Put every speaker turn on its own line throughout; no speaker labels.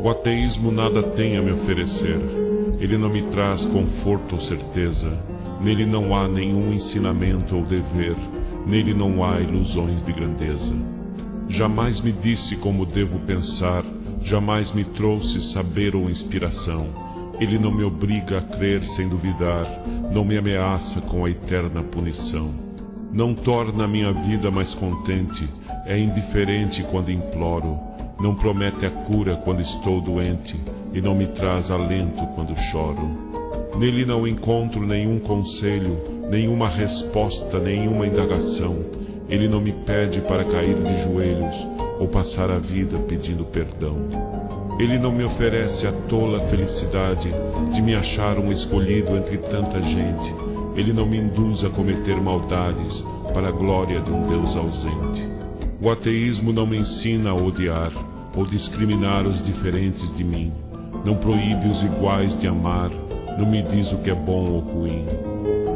O ateísmo nada tem a me oferecer. Ele não me traz conforto ou certeza. Nele não há nenhum ensinamento ou dever. Nele não há ilusões de grandeza. Jamais me disse como devo pensar. Jamais me trouxe saber ou inspiração. Ele não me obriga a crer sem duvidar. Não me ameaça com a eterna punição. Não torna a minha vida mais contente. É indiferente quando imploro. Não promete a cura quando estou doente e não me traz alento quando choro. Nele não encontro nenhum conselho, nenhuma resposta, nenhuma indagação. Ele não me pede para cair de joelhos ou passar a vida pedindo perdão. Ele não me oferece a tola felicidade de me achar um escolhido entre tanta gente. Ele não me induz a cometer maldades para a glória de um Deus ausente. O ateísmo não me ensina a odiar ou discriminar os diferentes de mim. Não proíbe os iguais de amar. Não me diz o que é bom ou ruim.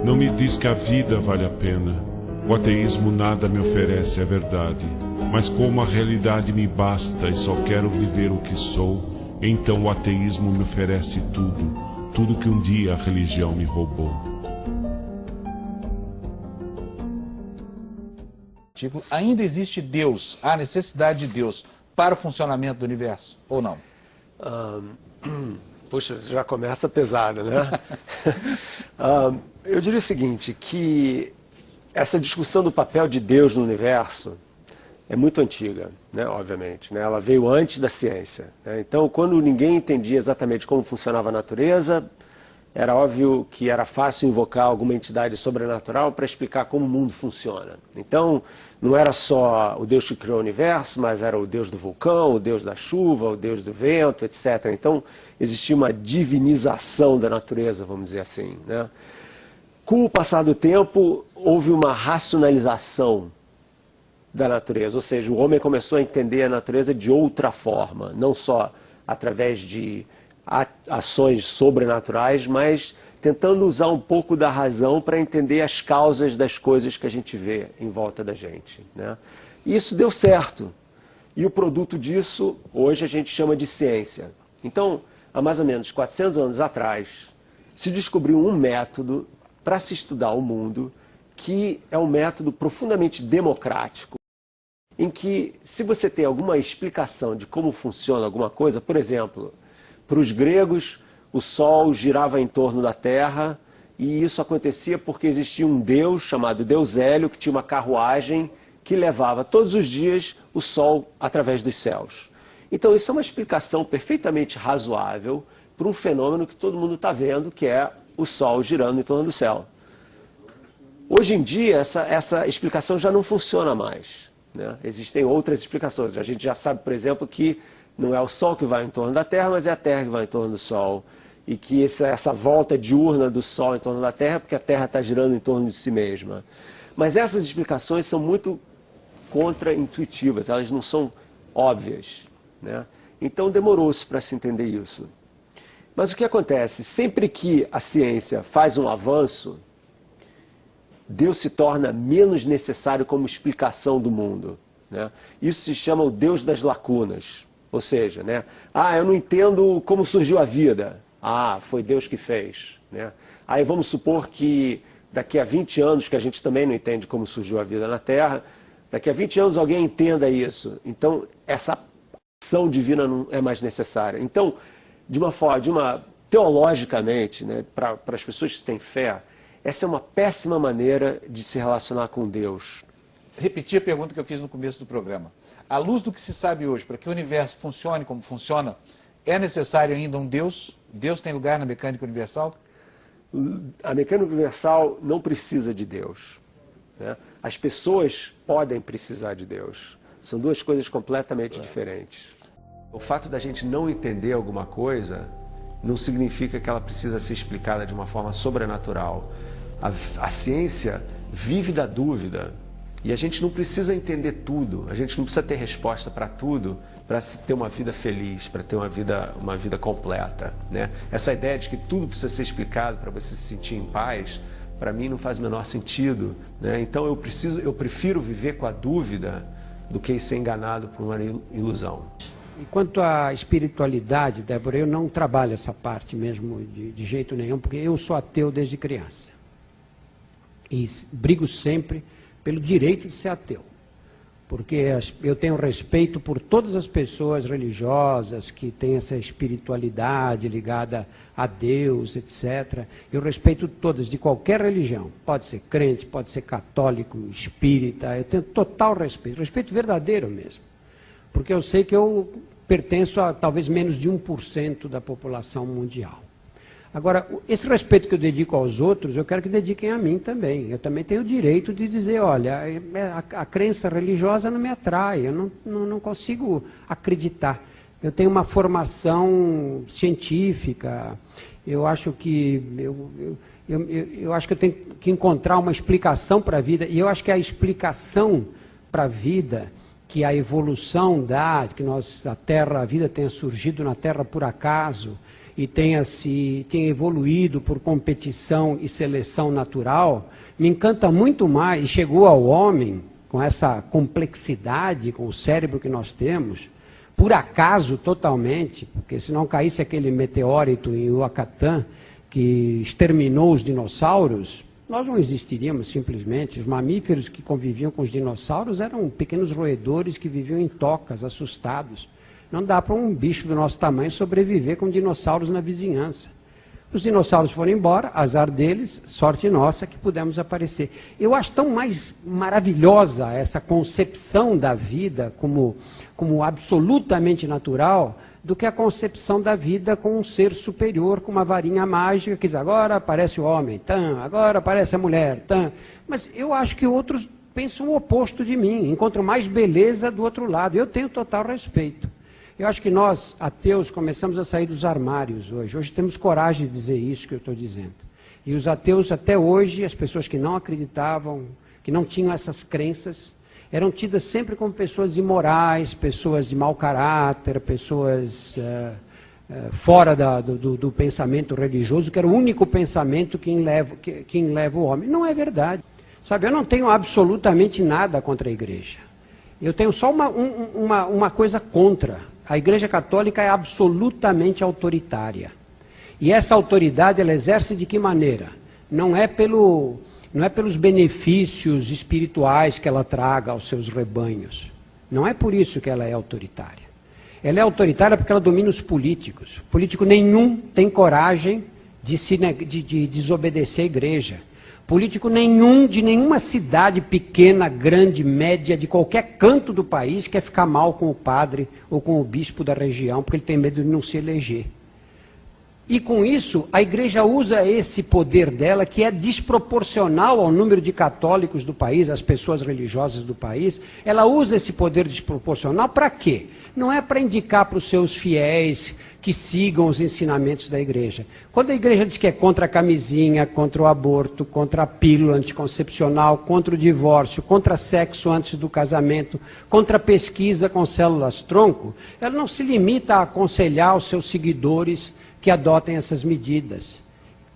Não me diz que a vida vale a pena. O ateísmo nada me oferece, é verdade. Mas como a realidade me basta e só quero viver o que sou, então o ateísmo me oferece tudo, tudo que um dia a religião me roubou.
Ainda existe Deus, há necessidade de Deus para o funcionamento do universo, ou não?
Puxa, já começa pesado, né? Eu diria o seguinte, que essa discussão do papel de Deus no universo é muito antiga, né? Obviamente, né? Ela veio antes da ciência, né? Então, quando ninguém entendia exatamente como funcionava a natureza, era óbvio que era fácil invocar alguma entidade sobrenatural para explicar como o mundo funciona. Então, não era só o Deus que criou o universo, mas era o Deus do vulcão, o Deus da chuva, o Deus do vento, etc. Então, existia uma divinização da natureza, vamos dizer assim, né? Com o passar do tempo, houve uma racionalização da natureza, ou seja, o homem começou a entender a natureza de outra forma, não só através de ações sobrenaturais, mas tentando usar um pouco da razão para entender as causas das coisas que a gente vê em volta da gente, né? E isso deu certo. E o produto disso, hoje a gente chama de ciência. Então, há mais ou menos 400 anos atrás, se descobriu um método para se estudar o mundo, que é um método profundamente democrático, em que, se você tem alguma explicação de como funciona alguma coisa, por exemplo, para os gregos, o Sol girava em torno da Terra, e isso acontecia porque existia um deus chamado Deus Hélio, que tinha uma carruagem que levava todos os dias o Sol através dos céus. Então isso é uma explicação perfeitamente razoável para um fenômeno que todo mundo está vendo, que é o Sol girando em torno do céu. Hoje em dia, essa explicação já não funciona mais, né? Existem outras explicações. A gente já sabe, por exemplo, que não é o Sol que vai em torno da Terra, mas é a Terra que vai em torno do Sol. E que essa volta diurna do Sol em torno da Terra, porque a Terra está girando em torno de si mesma. Mas essas explicações são muito contra-intuitivas, elas não são óbvias, né? Então demorou-se para se entender isso. Mas o que acontece? Sempre que a ciência faz um avanço, Deus se torna menos necessário como explicação do mundo, né? Isso se chama o Deus das lacunas. Ou seja, né? Eu não entendo como surgiu a vida. Foi Deus que fez, né? Aí vamos supor que daqui a 20 anos, que a gente também não entende como surgiu a vida na Terra, daqui a 20 anos alguém entenda isso. Então, essa ação divina não é mais necessária. Então, teologicamente, né, para as pessoas que têm fé, essa é uma péssima maneira de se relacionar com Deus.
Repetir a pergunta que eu fiz no começo do programa. À luz do que se sabe hoje, para que o universo funcione como funciona, é necessário ainda um Deus? Deus tem lugar na mecânica universal?
A mecânica universal não precisa de Deus, né? As pessoas podem precisar de Deus. São duas coisas completamente diferentes. O fato da gente não entender alguma coisa não significa que ela precisa ser explicada de uma forma sobrenatural. A ciência vive da dúvida. E a gente não precisa entender tudo, a gente não precisa ter resposta para tudo para ter uma vida feliz, para ter uma vida completa, né? Essa ideia de que tudo precisa ser explicado para você se sentir em paz, para mim não faz o menor sentido, né? Então eu prefiro viver com a dúvida do que ser enganado por uma ilusão.
E quanto à espiritualidade, Débora, eu não trabalho essa parte mesmo de jeito nenhum, porque eu sou ateu desde criança. E brigo sempre pelo direito de ser ateu. Porque eu tenho respeito por todas as pessoas religiosas que têm essa espiritualidade ligada a Deus, etc. Eu respeito todas, de qualquer religião. Pode ser crente, pode ser católico, espírita, eu tenho total respeito, respeito verdadeiro mesmo. Porque eu sei que eu pertenço a talvez menos de 1% da população mundial. Agora, esse respeito que eu dedico aos outros, eu quero que dediquem a mim também. Eu também tenho o direito de dizer, olha, a crença religiosa não me atrai, eu não consigo acreditar. Eu tenho uma formação científica, eu acho que eu acho que eu tenho que encontrar uma explicação para a vida, e eu acho que a explicação para a vida, que a evolução dá, que a vida tenha surgido na Terra por acaso, e tenha evoluído por competição e seleção natural, me encanta muito mais, e chegou ao homem, com essa complexidade, com o cérebro que nós temos, por acaso totalmente, porque se não caísse aquele meteórito em Yucatán, que exterminou os dinossauros, nós não existiríamos simplesmente. Os mamíferos que conviviam com os dinossauros eram pequenos roedores que viviam em tocas, assustados. Não dá para um bicho do nosso tamanho sobreviver com dinossauros na vizinhança. Os dinossauros foram embora, azar deles, sorte nossa que pudemos aparecer. Eu acho tão mais maravilhosa essa concepção da vida como absolutamente natural, do que a concepção da vida com um ser superior, com uma varinha mágica, que diz, agora aparece o homem, agora aparece a mulher, Mas eu acho que outros pensam o oposto de mim, encontram mais beleza do outro lado. Eu tenho total respeito. Eu acho que nós, ateus, começamos a sair dos armários hoje. Hoje temos coragem de dizer isso que eu estou dizendo. E os ateus, até hoje, as pessoas que não acreditavam, que não tinham essas crenças, eram tidas sempre como pessoas imorais, pessoas de mau caráter, pessoas fora do pensamento religioso, que era o único pensamento que leva o homem. Não é verdade. Sabe, eu não tenho absolutamente nada contra a igreja. Eu tenho só uma coisa contra. A Igreja Católica é absolutamente autoritária. E essa autoridade ela exerce de que maneira? Não é pelos benefícios espirituais que ela traga aos seus rebanhos. Não é por isso que ela é autoritária. Ela é autoritária porque ela domina os políticos. Político nenhum tem coragem de desobedecer a igreja. Político nenhum, de nenhuma cidade pequena, grande, média, de qualquer canto do país, quer ficar mal com o padre ou com o bispo da região, porque ele tem medo de não se eleger. E com isso, a igreja usa esse poder dela, que é desproporcional ao número de católicos do país, as pessoas religiosas do país, ela usa esse poder desproporcional para quê? Não é para indicar para os seus fiéis que sigam os ensinamentos da igreja. Quando a igreja diz que é contra a camisinha, contra o aborto, contra a pílula anticoncepcional, contra o divórcio, contra sexo antes do casamento, contra a pesquisa com células-tronco, ela não se limita a aconselhar os seus seguidores que adotem essas medidas.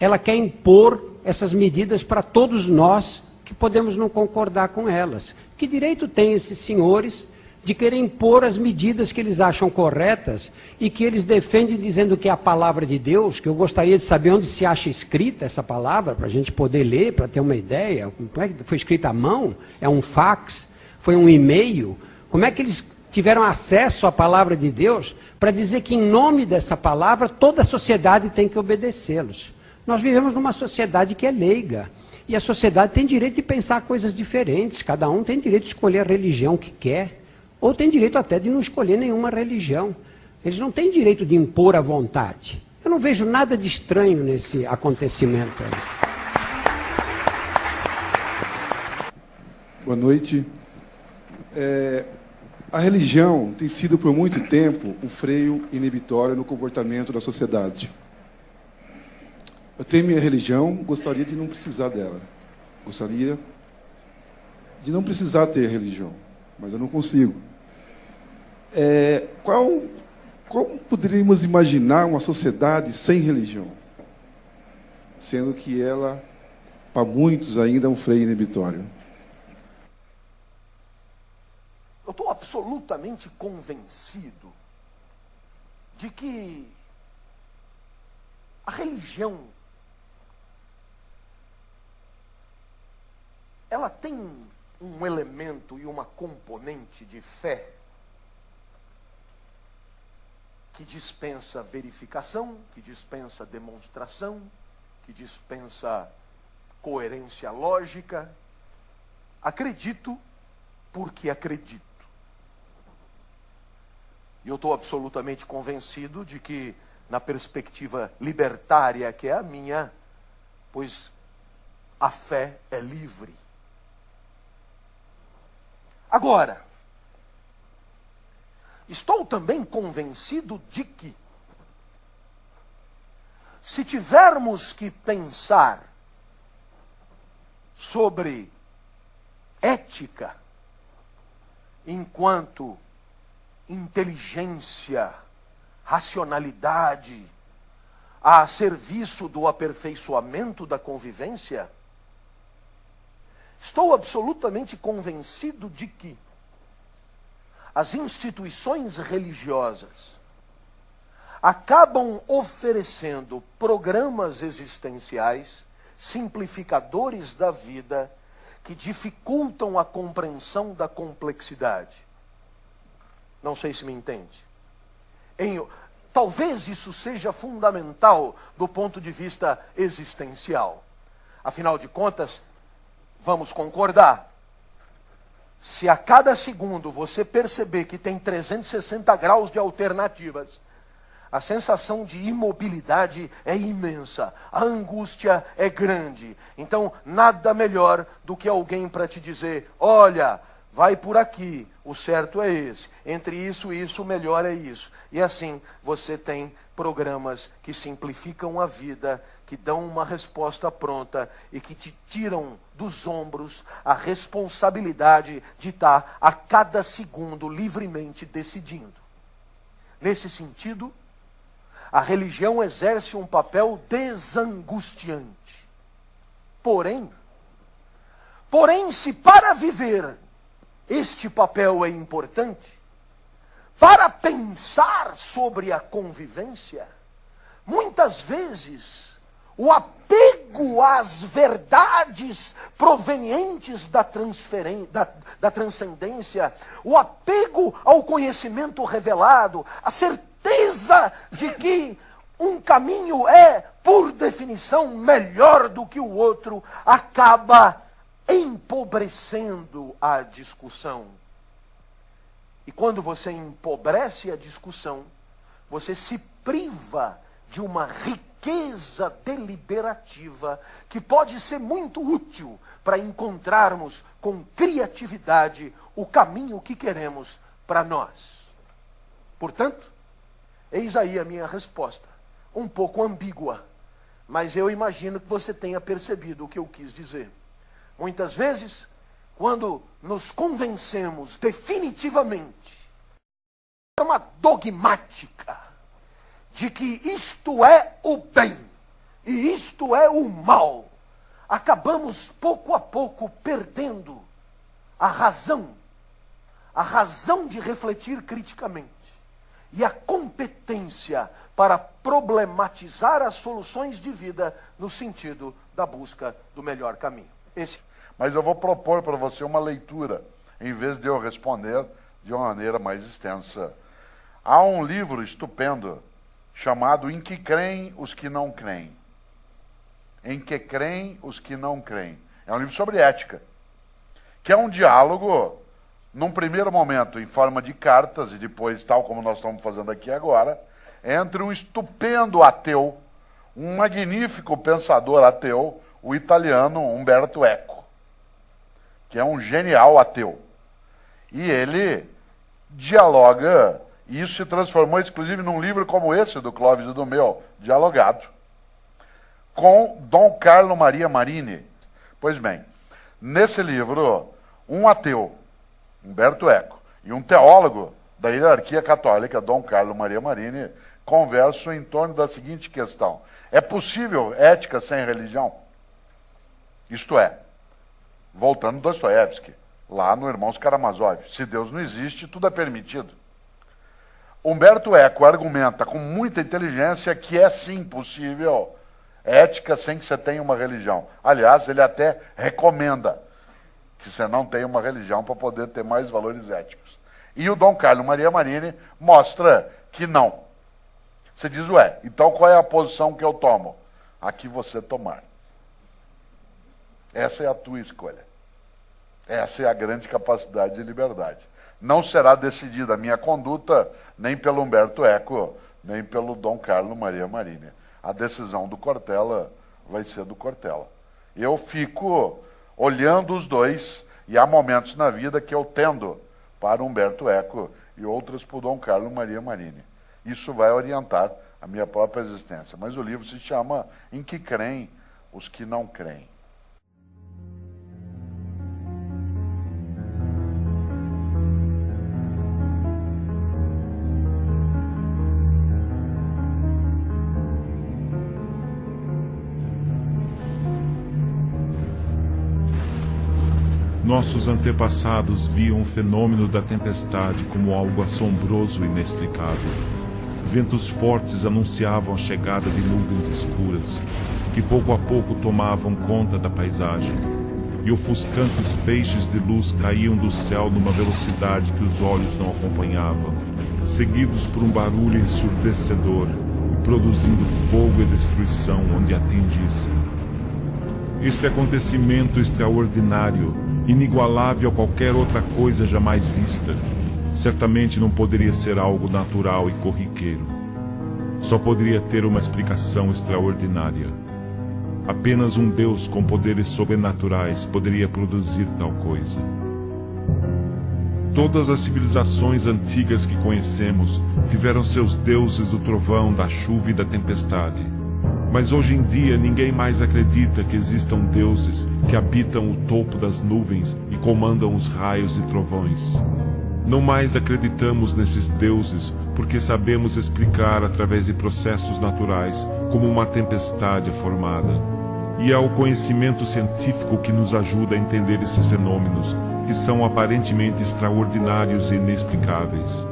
Ela quer impor essas medidas para todos nós que podemos não concordar com elas. Que direito têm esses senhores de querer impor as medidas que eles acham corretas e que eles defendem dizendo que é a palavra de Deus, que eu gostaria de saber onde se acha escrita essa palavra, para a gente poder ler, para ter uma ideia. Como é que foi escrita à mão? É um fax? Foi um e-mail? Como é que eles tiveram acesso à palavra de Deus para dizer que em nome dessa palavra toda a sociedade tem que obedecê-los? Nós vivemos numa sociedade que é leiga. E a sociedade tem direito de pensar coisas diferentes. Cada um tem direito de escolher a religião que quer. Ou tem direito até de não escolher nenhuma religião. Eles não têm direito de impor a vontade. Eu não vejo nada de estranho nesse acontecimento aí.
Boa noite. A religião tem sido por muito tempo um freio inibitório no comportamento da sociedade. Eu tenho minha religião, gostaria de não precisar dela. Gostaria de não precisar ter religião, mas eu não consigo. Como poderíamos imaginar uma sociedade sem religião? Sendo que ela, para muitos, ainda é um freio inibitório.
Eu estou absolutamente convencido de que a religião, ela tem um elemento e uma componente de fé que dispensa verificação, que dispensa demonstração, que dispensa coerência lógica. Acredito porque acredito. E eu estou absolutamente convencido de que, na perspectiva libertária que é a minha, pois a fé é livre. Agora, estou também convencido de que, se tivermos que pensar sobre ética enquanto inteligência, racionalidade, a serviço do aperfeiçoamento da convivência, estou absolutamente convencido de que as instituições religiosas acabam oferecendo programas existenciais, simplificadores da vida, que dificultam a compreensão da complexidade. Não sei se me entende. Talvez isso seja fundamental do ponto de vista existencial. Afinal de contas, vamos concordar. Se a cada segundo você perceber que tem 360 graus de alternativas, a sensação de imobilidade é imensa, a angústia é grande. Então, nada melhor do que alguém para te dizer: olha, vai por aqui, o certo é esse. Entre isso e isso, o melhor é isso. E assim, você tem programas que simplificam a vida, que dão uma resposta pronta e que te tiram dos ombros a responsabilidade de estar a cada segundo livremente decidindo. Nesse sentido, a religião exerce um papel desangustiante. Porém, se para viver este papel é importante, para pensar sobre a convivência, muitas vezes o apego às verdades provenientes da transcendência, o apego ao conhecimento revelado, a certeza de que um caminho é, por definição, melhor do que o outro, acaba empobrecendo a discussão. E quando você empobrece a discussão, você se priva de uma riqueza deliberativa que pode ser muito útil para encontrarmos com criatividade o caminho que queremos para nós. Portanto, eis aí a minha resposta, um pouco ambígua, mas eu imagino que você tenha percebido o que eu quis dizer. Muitas vezes, quando nos convencemos definitivamente, de uma dogmática, de que isto é o bem e isto é o mal, acabamos pouco a pouco perdendo a razão de refletir criticamente e a competência para problematizar as soluções de vida no sentido da busca do melhor caminho.
Mas eu vou propor para você uma leitura, em vez de eu responder de uma maneira mais extensa. Há um livro estupendo chamado Em que creem os que não creem. Em que creem os que não creem. É um livro sobre ética, que é um diálogo, num primeiro momento, em forma de cartas, e depois, tal como nós estamos fazendo aqui agora, entre um estupendo ateu, um magnífico pensador ateu, o italiano Umberto Eco, que é um genial ateu. E ele dialoga, e isso se transformou exclusive num livro como esse, do Clóvis e do meu, Dialogado, com Dom Carlo Maria Marini. Pois bem, nesse livro, um ateu, Umberto Eco, e um teólogo da hierarquia católica, Dom Carlo Maria Marini, conversam em torno da seguinte questão: é possível ética sem religião? Isto é, voltando Dostoiévski, lá no Irmãos Karamazov, se Deus não existe, tudo é permitido. Humberto Eco argumenta com muita inteligência que é sim possível ética sem que você tenha uma religião. Aliás, ele até recomenda que você não tenha uma religião para poder ter mais valores éticos. E o Dom Carlo Maria Marini mostra que não. Você diz, ué, então qual é a posição que eu tomo? A que você tomar. Essa é a tua escolha. Essa é a grande capacidade de liberdade. Não será decidida a minha conduta nem pelo Humberto Eco, nem pelo Dom Carlo Maria Marini. A decisão do Cortella vai ser do Cortella. Eu fico olhando os dois, e há momentos na vida que eu tendo para Humberto Eco e outros para o Dom Carlo Maria Marini. Isso vai orientar a minha própria existência. Mas o livro se chama Em que creem os que não creem.
Nossos antepassados viam o fenômeno da tempestade como algo assombroso e inexplicável. Ventos fortes anunciavam a chegada de nuvens escuras, que pouco a pouco tomavam conta da paisagem, e ofuscantes feixes de luz caíam do céu numa velocidade que os olhos não acompanhavam, seguidos por um barulho ensurdecedor e produzindo fogo e destruição onde atingissem. Este acontecimento extraordinário, inigualável a qualquer outra coisa jamais vista, certamente não poderia ser algo natural e corriqueiro. Só poderia ter uma explicação extraordinária. Apenas um Deus com poderes sobrenaturais poderia produzir tal coisa. Todas as civilizações antigas que conhecemos tiveram seus deuses do trovão, da chuva e da tempestade. Mas hoje em dia ninguém mais acredita que existam deuses que habitam o topo das nuvens e comandam os raios e trovões. Não mais acreditamos nesses deuses porque sabemos explicar através de processos naturais como uma tempestade é formada. E é o conhecimento científico que nos ajuda a entender esses fenômenos, que são aparentemente extraordinários e inexplicáveis.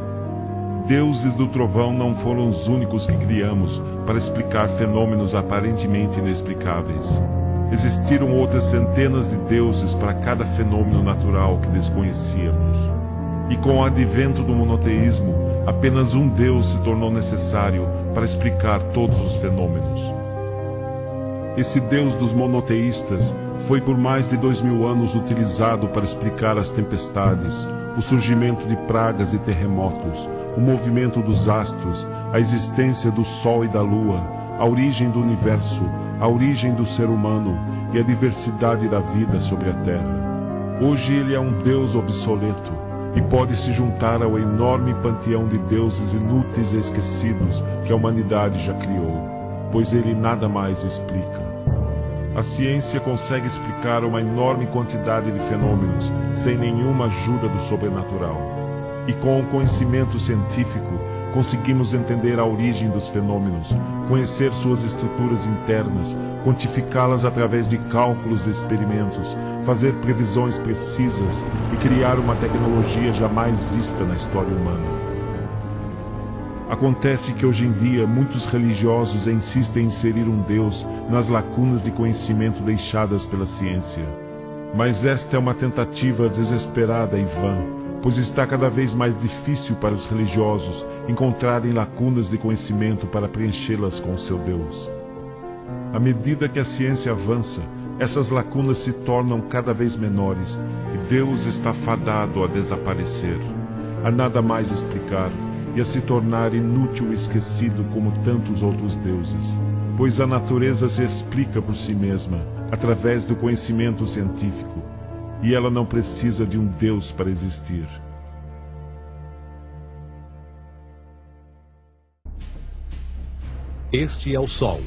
Deuses do trovão não foram os únicos que criamos para explicar fenômenos aparentemente inexplicáveis. Existiram outras centenas de deuses para cada fenômeno natural que desconhecíamos. E com o advento do monoteísmo, apenas um Deus se tornou necessário para explicar todos os fenômenos. Esse Deus dos monoteístas foi por mais de 2000 anos utilizado para explicar as tempestades, o surgimento de pragas e terremotos, o movimento dos astros, a existência do Sol e da Lua, a origem do universo, a origem do ser humano e a diversidade da vida sobre a Terra. Hoje ele é um Deus obsoleto e pode se juntar ao enorme panteão de deuses inúteis e esquecidos que a humanidade já criou, pois ele nada mais explica. A ciência consegue explicar uma enorme quantidade de fenômenos sem nenhuma ajuda do sobrenatural. E com o conhecimento científico, conseguimos entender a origem dos fenômenos, conhecer suas estruturas internas, quantificá-las através de cálculos e experimentos, fazer previsões precisas e criar uma tecnologia jamais vista na história humana. Acontece que hoje em dia muitos religiosos insistem em inserir um Deus nas lacunas de conhecimento deixadas pela ciência. Mas esta é uma tentativa desesperada e vã, pois está cada vez mais difícil para os religiosos encontrarem lacunas de conhecimento para preenchê-las com o seu Deus. À medida que a ciência avança, essas lacunas se tornam cada vez menores e Deus está fadado a desaparecer, a nada mais explicar e a se tornar inútil e esquecido como tantos outros deuses, pois a natureza se explica por si mesma através do conhecimento científico, e ela não precisa de um Deus para existir.
Este é o Sol.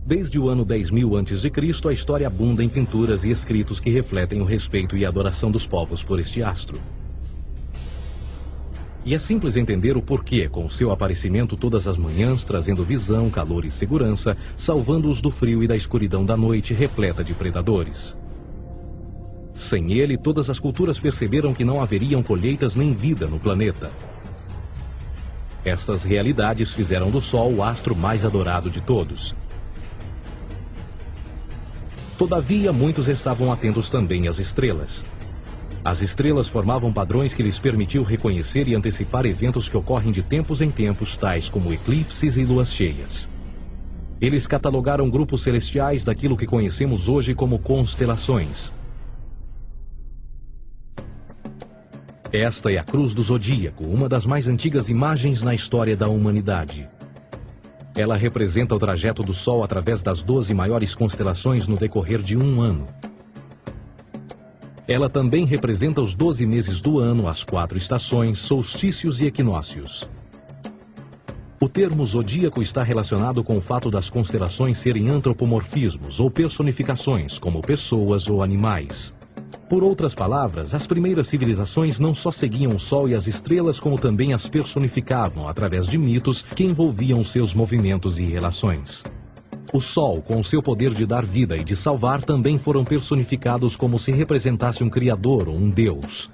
Desde o ano 10.000 a.C., a história abunda em pinturas e escritos que refletem o respeito e a adoração dos povos por este astro. E é simples entender o porquê, com seu aparecimento todas as manhãs, trazendo visão, calor e segurança, salvando-os do frio e da escuridão da noite repleta de predadores. Sem ele, todas as culturas perceberam que não haveriam colheitas nem vida no planeta. Estas realidades fizeram do Sol o astro mais adorado de todos. Todavia, muitos estavam atentos também às estrelas. As estrelas formavam padrões que lhes permitiam reconhecer e antecipar eventos que ocorrem de tempos em tempos, tais como eclipses e luas cheias. Eles catalogaram grupos celestiais daquilo que conhecemos hoje como constelações. Esta é a Cruz do Zodíaco, uma das mais antigas imagens na história da humanidade. Ela representa o trajeto do Sol através das 12 maiores constelações no decorrer de um ano. Ela também representa os 12 meses do ano, as 4 estações, solstícios e equinócios. O termo zodíaco está relacionado com o fato das constelações serem antropomorfismos ou personificações, como pessoas ou animais. Por outras palavras, as primeiras civilizações não só seguiam o Sol e as estrelas, como também as personificavam através de mitos que envolviam seus movimentos e relações. O Sol, com o seu poder de dar vida e de salvar, também foram personificados como se representasse um criador ou um Deus.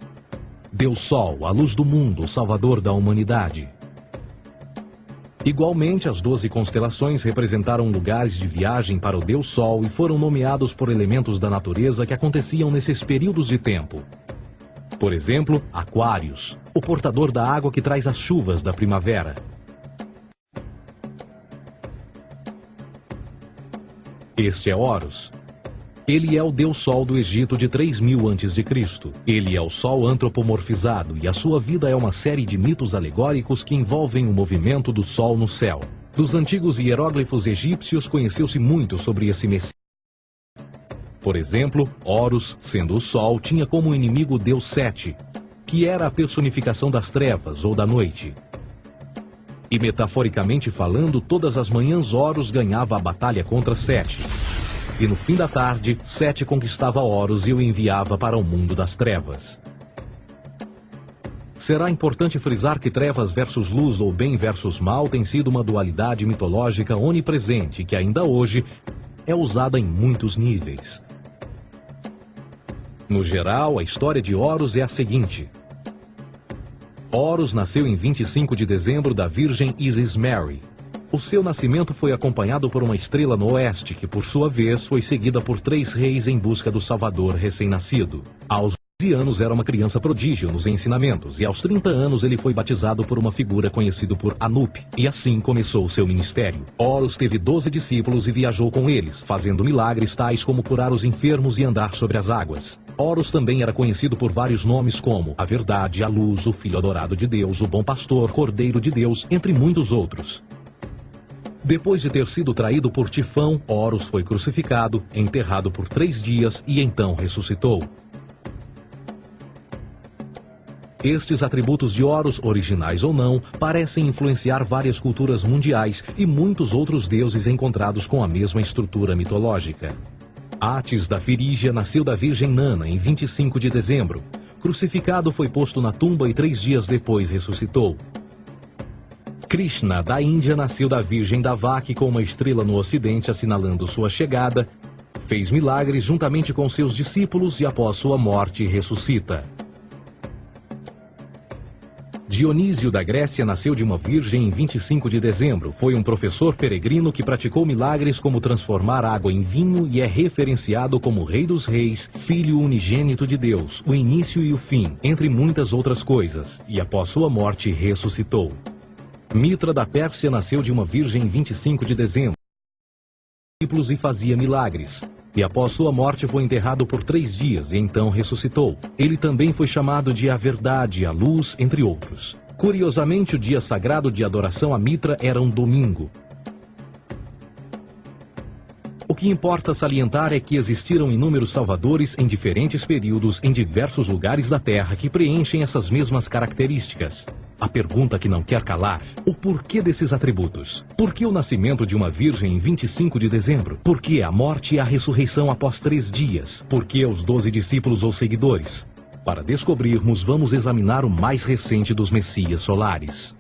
Deus Sol, a luz do mundo, o salvador da humanidade. Igualmente, as 12 constelações representaram lugares de viagem para o Deus Sol e foram nomeados por elementos da natureza que aconteciam nesses períodos de tempo. Por exemplo, Aquários, o portador da água que traz as chuvas da primavera. Este é Horus. Ele é o Deus Sol do Egito de 3000 a.C. Ele é o Sol antropomorfizado e a sua vida é uma série de mitos alegóricos que envolvem o movimento do Sol no céu. Dos antigos hieróglifos egípcios conheceu-se muito sobre esse Messias. Por exemplo, Horus, sendo o Sol, tinha como inimigo o Deus Sete, que era a personificação das trevas ou da noite. E metaforicamente falando, todas as manhãs Horus ganhava a batalha contra Sete. E no fim da tarde, Sete conquistava Horus e o enviava para o mundo das trevas. Será importante frisar que trevas versus luz ou bem versus mal tem sido uma dualidade mitológica onipresente que ainda hoje é usada em muitos níveis. No geral, a história de Horus é a seguinte. Horus nasceu em 25 de dezembro da Virgem Isis Mary. O seu nascimento foi acompanhado por uma estrela no oeste, que por sua vez foi seguida por 3 reis em busca do Salvador recém-nascido. Aos 12 anos era uma criança prodígio nos ensinamentos, e aos 30 anos ele foi batizado por uma figura conhecida por Anup, e assim começou seu ministério. Horus teve 12 discípulos e viajou com eles, fazendo milagres tais como curar os enfermos e andar sobre as águas. Horus também era conhecido por vários nomes como a Verdade, a Luz, o Filho Adorado de Deus, o Bom Pastor, Cordeiro de Deus, entre muitos outros. Depois de ter sido traído por Tifão, Horus foi crucificado, enterrado por 3 dias e então ressuscitou. Estes atributos de Horus, originais ou não, parecem influenciar várias culturas mundiais e muitos outros deuses encontrados com a mesma estrutura mitológica. Atis da Firígia nasceu da Virgem Nana em 25 de dezembro. Crucificado, foi posto na tumba e 3 dias depois ressuscitou. Krishna, da Índia, nasceu da Virgem Davaki com uma estrela no ocidente assinalando sua chegada, fez milagres juntamente com seus discípulos e após sua morte ressuscita. Dionísio da Grécia nasceu de uma virgem em 25 de dezembro. Foi um professor peregrino que praticou milagres como transformar água em vinho e é referenciado como Rei dos Reis, Filho unigênito de Deus, o início e o fim, entre muitas outras coisas, e após sua morte ressuscitou. Mitra da Pérsia nasceu de uma virgem em 25 de dezembro. Discípulos e fazia milagres. E após sua morte foi enterrado por 3 dias e então ressuscitou. Ele também foi chamado de a Verdade, a Luz, entre outros. Curiosamente, o dia sagrado de adoração a Mitra era um domingo. O que importa salientar é que existiram inúmeros salvadores em diferentes períodos em diversos lugares da Terra que preenchem essas mesmas características. A pergunta que não quer calar: o porquê desses atributos? Por que o nascimento de uma virgem em 25 de dezembro? Por que a morte e a ressurreição após 3 dias? Por que os 12 discípulos ou seguidores? Para descobrirmos, vamos examinar o mais recente dos Messias solares.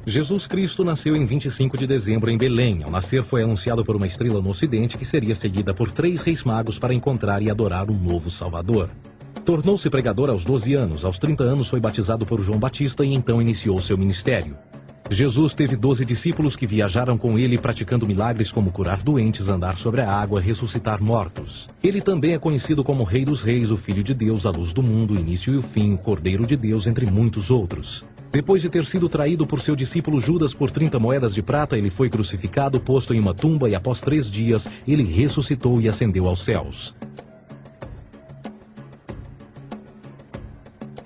Jesus Cristo nasceu em 25 de dezembro em Belém. Ao nascer foi anunciado por uma estrela no ocidente que seria seguida por 3 reis magos para encontrar e adorar um novo Salvador. Tornou-se pregador aos 12 anos, aos 30 anos foi batizado por João Batista e então iniciou seu ministério. Jesus teve 12 discípulos que viajaram com ele praticando milagres como curar doentes, andar sobre a água, ressuscitar mortos. Ele também é conhecido como Rei dos Reis, o Filho de Deus, a luz do mundo, o início e o fim, o Cordeiro de Deus, entre muitos outros. Depois de ter sido traído por seu discípulo Judas por 30 moedas de prata, ele foi crucificado, posto em uma tumba e após 3 dias ele ressuscitou e ascendeu aos céus.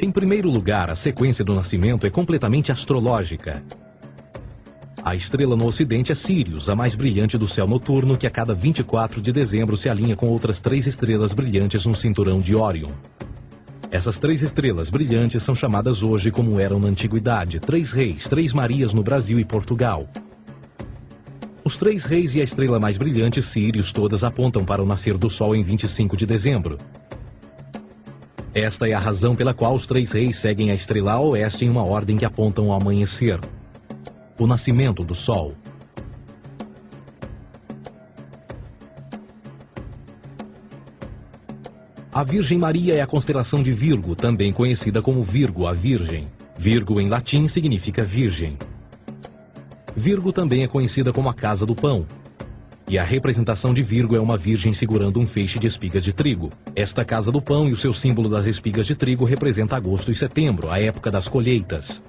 Em primeiro lugar, a sequência do nascimento é completamente astrológica. A estrela no ocidente é Sírius, a mais brilhante do céu noturno, que a cada 24 de dezembro se alinha com outras 3 estrelas brilhantes no cinturão de Órion. Essas 3 estrelas brilhantes são chamadas hoje, como eram na antiguidade, 3 reis, 3 Marias no Brasil e Portugal. Os 3 reis e a estrela mais brilhante, Sírius, todas apontam para o nascer do Sol em 25 de dezembro. Esta é a razão pela qual os 3 reis seguem a estrela a oeste em uma ordem que apontam ao amanhecer. O nascimento do Sol. A Virgem Maria é a constelação de Virgo, também conhecida como Virgo, a Virgem. Virgo em latim significa virgem. Virgo também é conhecida como a casa do pão. E a representação de Virgo é uma virgem segurando um feixe de espigas de trigo. Esta casa do pão e o seu símbolo das espigas de trigo representa agosto e setembro, a época das colheitas.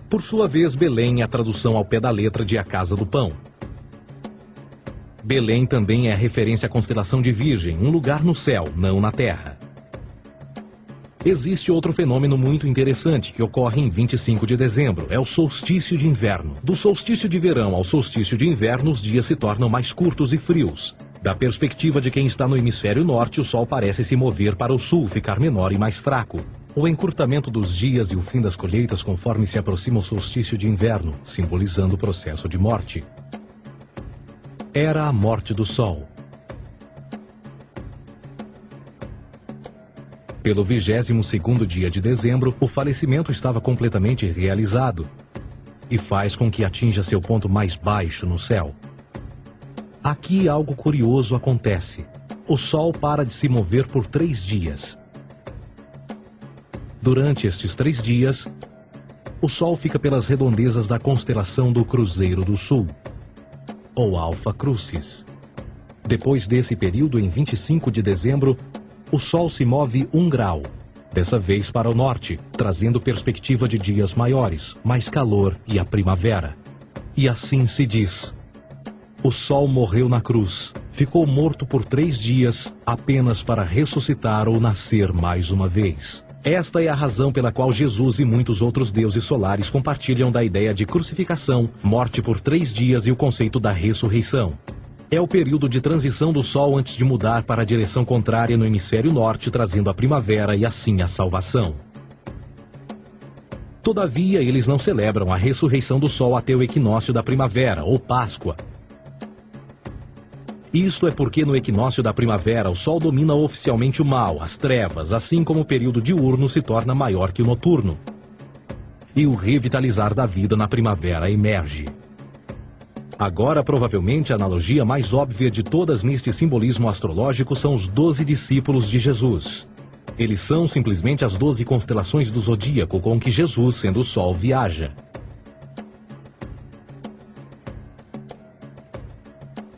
Por sua vez, Belém é a tradução ao pé da letra de a casa do pão. Belém também é a referência à constelação de Virgem, um lugar no céu, não na terra. Existe outro fenômeno muito interessante que ocorre em 25 de dezembro, é o solstício de inverno. Do solstício de verão ao solstício de inverno, os dias se tornam mais curtos e frios. Da perspectiva de quem está no hemisfério norte, o sol parece se mover para o sul, ficar menor e mais fraco. O encurtamento dos dias e o fim das colheitas conforme se aproxima o solstício de inverno, simbolizando o processo de morte. Era a morte do Sol. Pelo 22º dia de dezembro, o falecimento estava completamente realizado e faz com que atinja seu ponto mais baixo no céu. Aqui algo curioso acontece. O Sol para de se mover por 3 dias. Durante estes 3 dias, o Sol fica pelas redondezas da constelação do Cruzeiro do Sul, ou Alfa Crucis. Depois desse período, em 25 de dezembro, o Sol se move 1 grau, dessa vez para o norte, trazendo perspectiva de dias maiores, mais calor e a primavera. E assim se diz: o Sol morreu na cruz, ficou morto por 3 dias, apenas para ressuscitar ou nascer mais uma vez. Esta é a razão pela qual Jesus e muitos outros deuses solares compartilham da ideia de crucificação, morte por 3 dias e o conceito da ressurreição. É o período de transição do Sol antes de mudar para a direção contrária no hemisfério norte, trazendo a primavera e assim a salvação. Todavia, eles não celebram a ressurreição do Sol até o equinócio da primavera, ou Páscoa. Isto é porque no equinócio da primavera o Sol domina oficialmente o mal, as trevas, assim como o período diurno se torna maior que o noturno. E o revitalizar da vida na primavera emerge. Agora, provavelmente, a analogia mais óbvia de todas neste simbolismo astrológico são os 12 discípulos de Jesus. Eles são simplesmente as 12 constelações do zodíaco com que Jesus, sendo o Sol, viaja.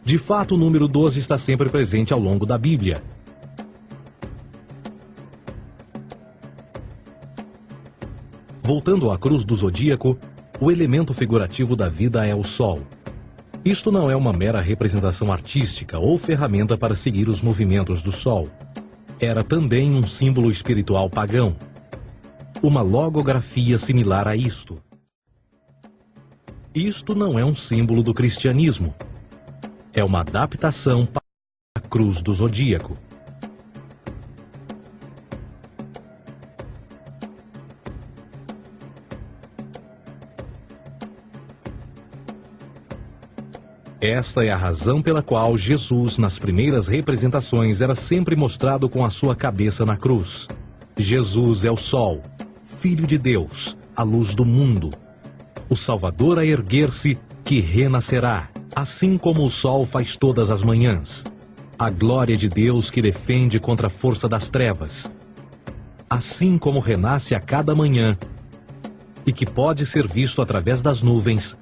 De fato, o número 12 está sempre presente ao longo da Bíblia. Voltando à cruz do zodíaco, o elemento figurativo da vida é o Sol. Isto não é uma mera representação artística ou ferramenta para seguir os movimentos do Sol. Era também um símbolo espiritual pagão. Uma logografia similar a isto. Isto não é um símbolo do cristianismo. É uma adaptação para a cruz do zodíaco. Esta é a razão pela qual Jesus, nas primeiras representações, era sempre mostrado com a sua cabeça na cruz. Jesus é o Sol, Filho de Deus, a luz do mundo. O Salvador a erguer-se, que renascerá, assim como o Sol faz todas as manhãs. A glória de Deus que defende contra a força das trevas. assim como renasce a cada manhã, e que pode ser visto através das nuvens,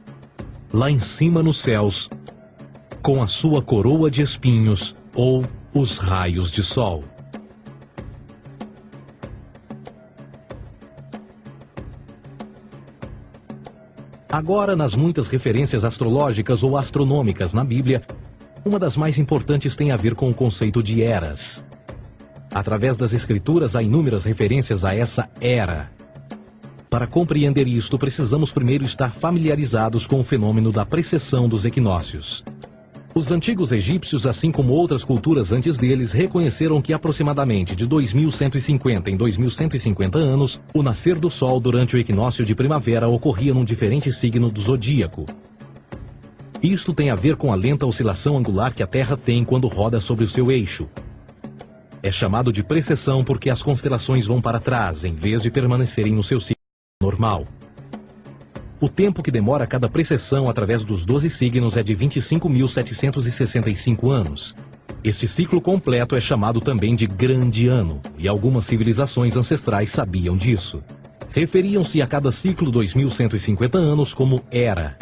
lá em cima nos céus, com a sua coroa de espinhos ou os raios de sol. Agora, nas muitas referências astrológicas ou astronômicas na Bíblia, uma das mais importantes tem a ver com o conceito de eras. Através das Escrituras há inúmeras referências a essa era. Para compreender isto, precisamos primeiro estar familiarizados com o fenômeno da precessão dos equinócios. Os antigos egípcios, assim como outras culturas antes deles, reconheceram que aproximadamente de 2150 em 2150 anos, o nascer do Sol durante o equinócio de primavera ocorria num diferente signo do zodíaco. Isto tem a ver com a lenta oscilação angular que a Terra tem quando roda sobre o seu eixo. É chamado de precessão porque as constelações vão para trás, em vez de permanecerem no seu signo normal. O tempo que demora cada precessão através dos 12 signos é de 25.765 anos. Este ciclo completo é chamado também de Grande Ano, e algumas civilizações ancestrais sabiam disso. Referiam-se a cada ciclo 2150 anos como Era.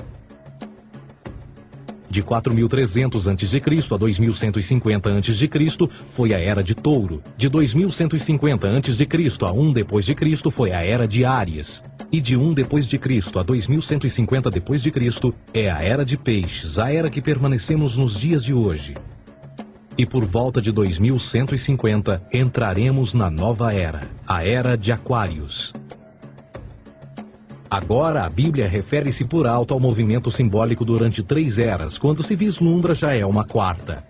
De 4.300 a.C. a 2150 a.C. foi a Era de Touro. De 2150 a.C. a 1 d.C. foi a Era de Áries. E de 1 d.C. a 2150 d.C. é a Era de Peixes, a era que permanecemos nos dias de hoje. E por volta de 2150 entraremos na nova era, a Era de Aquários. Agora, a Bíblia refere-se por alto ao movimento simbólico durante 3 eras, quando se vislumbra já é uma quarta.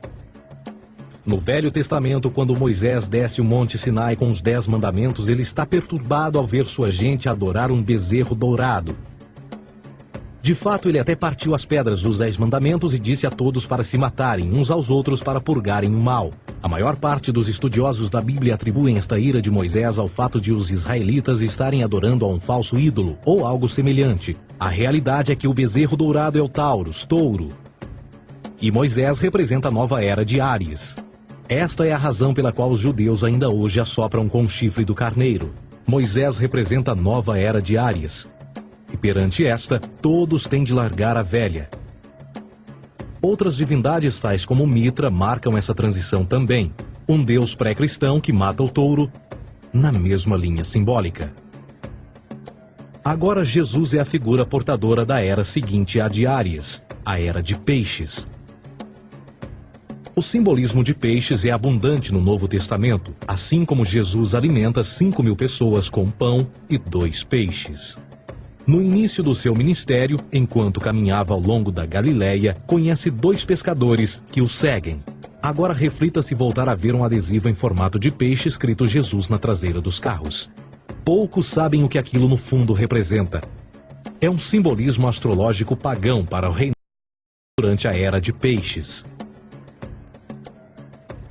No Velho Testamento, quando Moisés desce o Monte Sinai com os 10 mandamentos, ele está perturbado ao ver sua gente adorar um bezerro dourado. De fato, ele até partiu as pedras dos 10 mandamentos e disse a todos para se matarem uns aos outros para purgarem o mal. A maior parte dos estudiosos da Bíblia atribuem esta ira de Moisés ao fato de os israelitas estarem adorando a um falso ídolo, ou algo semelhante. A realidade é que o bezerro dourado é o Taurus, touro. E Moisés representa a nova era de Áries. Esta é a razão pela qual os judeus ainda hoje assopram com o chifre do carneiro. Moisés representa a nova era de Áries. E perante esta, todos têm de largar a velha. Outras divindades, tais como Mitra, marcam essa transição também. Um deus pré-cristão que mata o touro, na mesma linha simbólica. Agora Jesus é a figura portadora da era seguinte à de Áries, a era de Peixes. O simbolismo de peixes é abundante no Novo Testamento, assim como Jesus alimenta 5.000 pessoas com pão e 2 peixes. No início do seu ministério, enquanto caminhava ao longo da Galileia, conhece 2 pescadores que o seguem. Agora reflita se voltar a ver um adesivo em formato de peixe escrito Jesus na traseira dos carros. Poucos sabem o que aquilo no fundo representa. É um simbolismo astrológico pagão para o reinado durante a era de peixes.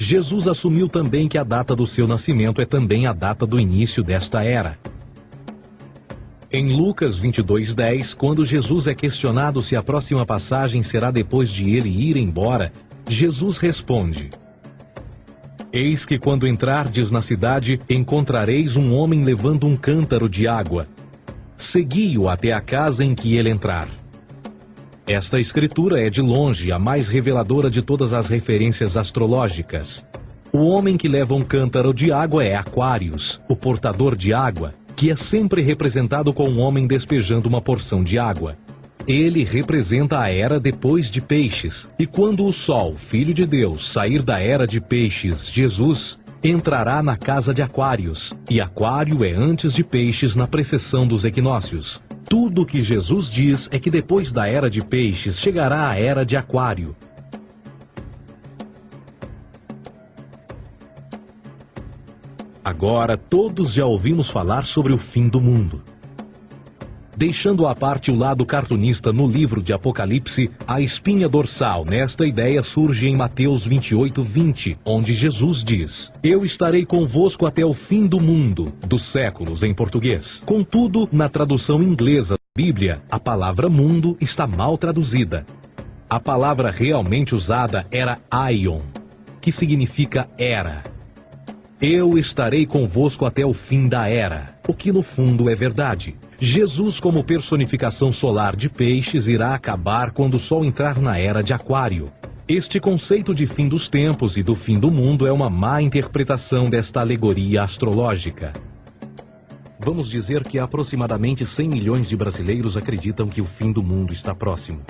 Jesus assumiu também que a data do seu nascimento é também a data do início desta era. Em Lucas 22:10, quando Jesus é questionado se a próxima passagem será depois de ele ir embora, Jesus responde: Eis que quando entrardes na cidade, encontrareis um homem levando um cântaro de água. Segui-o até a casa em que ele entrar. Esta escritura é de longe a mais reveladora de todas as referências astrológicas. O homem que leva um cântaro de água é Aquários, o portador de água, que é sempre representado com um homem despejando uma porção de água. Ele representa a era depois de Peixes, e quando o Sol, Filho de Deus, sair da era de Peixes, Jesus, entrará na casa de Aquários, e Aquário é antes de Peixes na precessão dos equinócios. Tudo o que Jesus diz é que depois da era de Peixes chegará a era de Aquário. Agora todos já ouvimos falar sobre o fim do mundo. Deixando à parte o lado cartunista no livro de Apocalipse, a espinha dorsal nesta ideia surge em Mateus 28:20, onde Jesus diz: Eu estarei convosco até o fim do mundo, dos séculos em português. Contudo, na tradução inglesa da Bíblia, a palavra mundo está mal traduzida. A palavra realmente usada era aion, que significa era. Eu estarei convosco até o fim da era, o que no fundo é verdade. Jesus, como personificação solar de peixes, irá acabar quando o Sol entrar na era de Aquário. Este conceito de fim dos tempos e do fim do mundo é uma má interpretação desta alegoria astrológica. Vamos dizer que aproximadamente 100 milhões de brasileiros acreditam que o fim do mundo está próximo.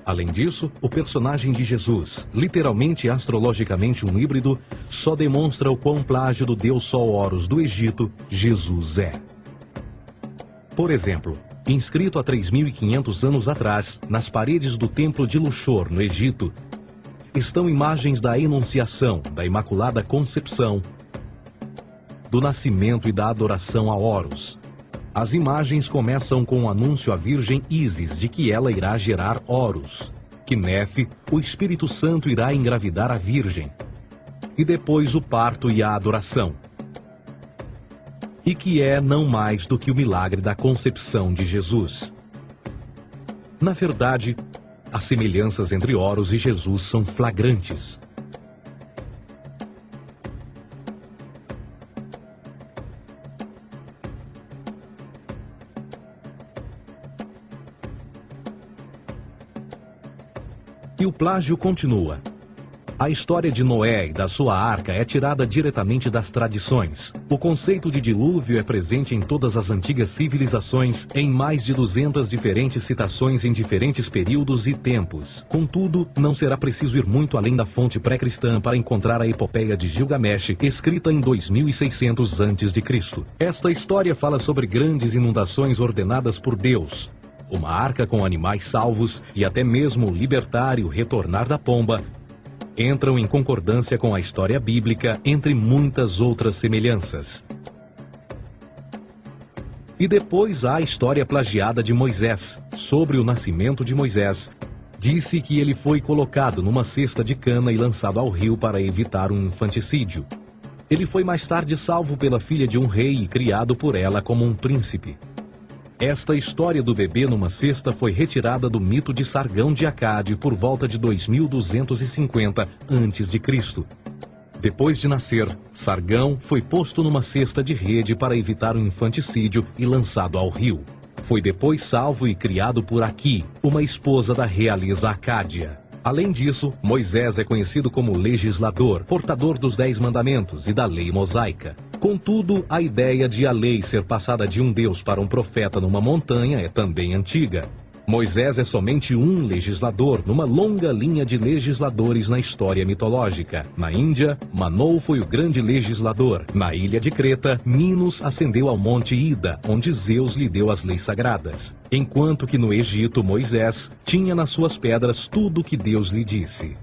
Além disso, o personagem de Jesus, literalmente e astrologicamente um híbrido, só demonstra o quão plágio do deus Sol Horus do Egito, Jesus é. Por exemplo, inscrito há 3.500 anos atrás, nas paredes do templo de Luxor, no Egito, estão imagens da Enunciação, da Imaculada Concepção, do nascimento e da adoração a Horus. As imagens começam com o anúncio à Virgem Ísis de que ela irá gerar Horus, que Nefe, o Espírito Santo, irá engravidar a Virgem, e depois o parto e a adoração, e que é não mais do que o milagre da concepção de Jesus. Na verdade, as semelhanças entre Horus e Jesus são flagrantes. E o plágio continua. A história de Noé e da sua arca é tirada diretamente das tradições. O conceito de dilúvio é presente em todas as antigas civilizações, em mais de 200 diferentes citações em diferentes períodos e tempos. Contudo, não será preciso ir muito além da fonte pré-cristã para encontrar a epopeia de Gilgamesh, escrita em 2600 a.C. Esta história fala sobre grandes inundações ordenadas por Deus, uma arca com animais salvos e até mesmo o libertário retornar da pomba, entram em concordância com a história bíblica, entre muitas outras semelhanças. E depois há a história plagiada de Moisés. Sobre o nascimento de Moisés, disse que ele foi colocado numa cesta de cana e lançado ao rio para evitar um infanticídio. Ele foi mais tarde salvo pela filha de um rei e criado por ela como um príncipe. Esta história do bebê numa cesta foi retirada do mito de Sargão de Acade por volta de 2250 a.C. Depois de nascer, Sargão foi posto numa cesta de rede para evitar um infanticídio e lançado ao rio. Foi depois salvo e criado por Aqui, uma esposa da realeza Acádia. Além disso, Moisés é conhecido como legislador, portador dos 10 mandamentos e da lei mosaica. Contudo, a ideia de a lei ser passada de um deus para um profeta numa montanha é também antiga. Moisés é somente um legislador numa longa linha de legisladores na história mitológica. Na Índia, Manou foi o grande legislador. Na ilha de Creta, Minos ascendeu ao monte Ida, onde Zeus lhe deu as leis sagradas. Enquanto que no Egito, Moisés tinha nas suas pedras tudo o que Deus lhe disse.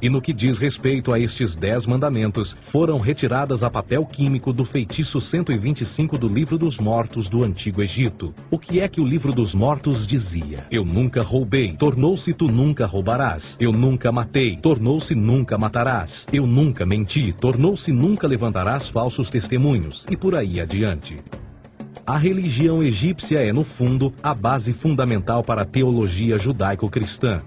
E no que diz respeito a estes 10 mandamentos, foram retiradas a papel químico do feitiço 125 do Livro dos Mortos do Antigo Egito. O que é que o Livro dos Mortos dizia? Eu nunca roubei, tornou-se tu nunca roubarás. Eu nunca matei, tornou-se nunca matarás. Eu nunca menti, tornou-se nunca levantarás falsos testemunhos. E por aí adiante. A religião egípcia é, no fundo, a base fundamental para a teologia judaico-cristã.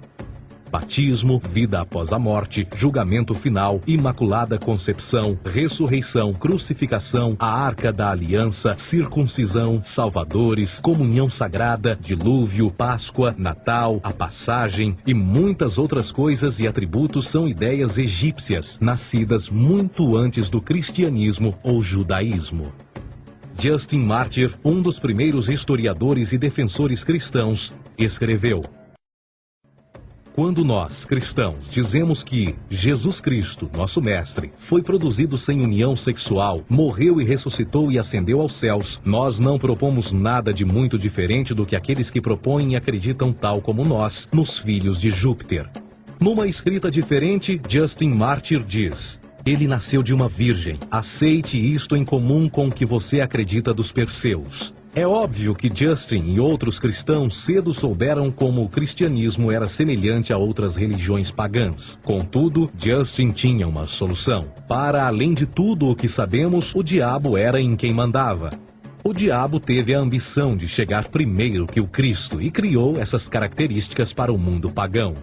Batismo, vida após a morte, julgamento final, imaculada concepção, ressurreição, crucificação, a arca da aliança, circuncisão, salvadores, comunhão sagrada, dilúvio, Páscoa, Natal, a passagem e muitas outras coisas e atributos são ideias egípcias, nascidas muito antes do cristianismo ou judaísmo. Justin Martyr, um dos primeiros historiadores e defensores cristãos, escreveu: quando nós, cristãos, dizemos que Jesus Cristo, nosso Mestre, foi produzido sem união sexual, morreu e ressuscitou e ascendeu aos céus, nós não propomos nada de muito diferente do que aqueles que propõem e acreditam tal como nós, nos filhos de Júpiter. Numa escrita diferente, Justin Martyr diz: ele nasceu de uma virgem. Aceite isto em comum com o que você acredita dos Perseus. É óbvio que Justin e outros cristãos cedo souberam como o cristianismo era semelhante a outras religiões pagãs. Contudo, Justin tinha uma solução. Para além de tudo o que sabemos, o diabo era em quem mandava. O diabo teve a ambição de chegar primeiro que o Cristo e criou essas características para o mundo pagão.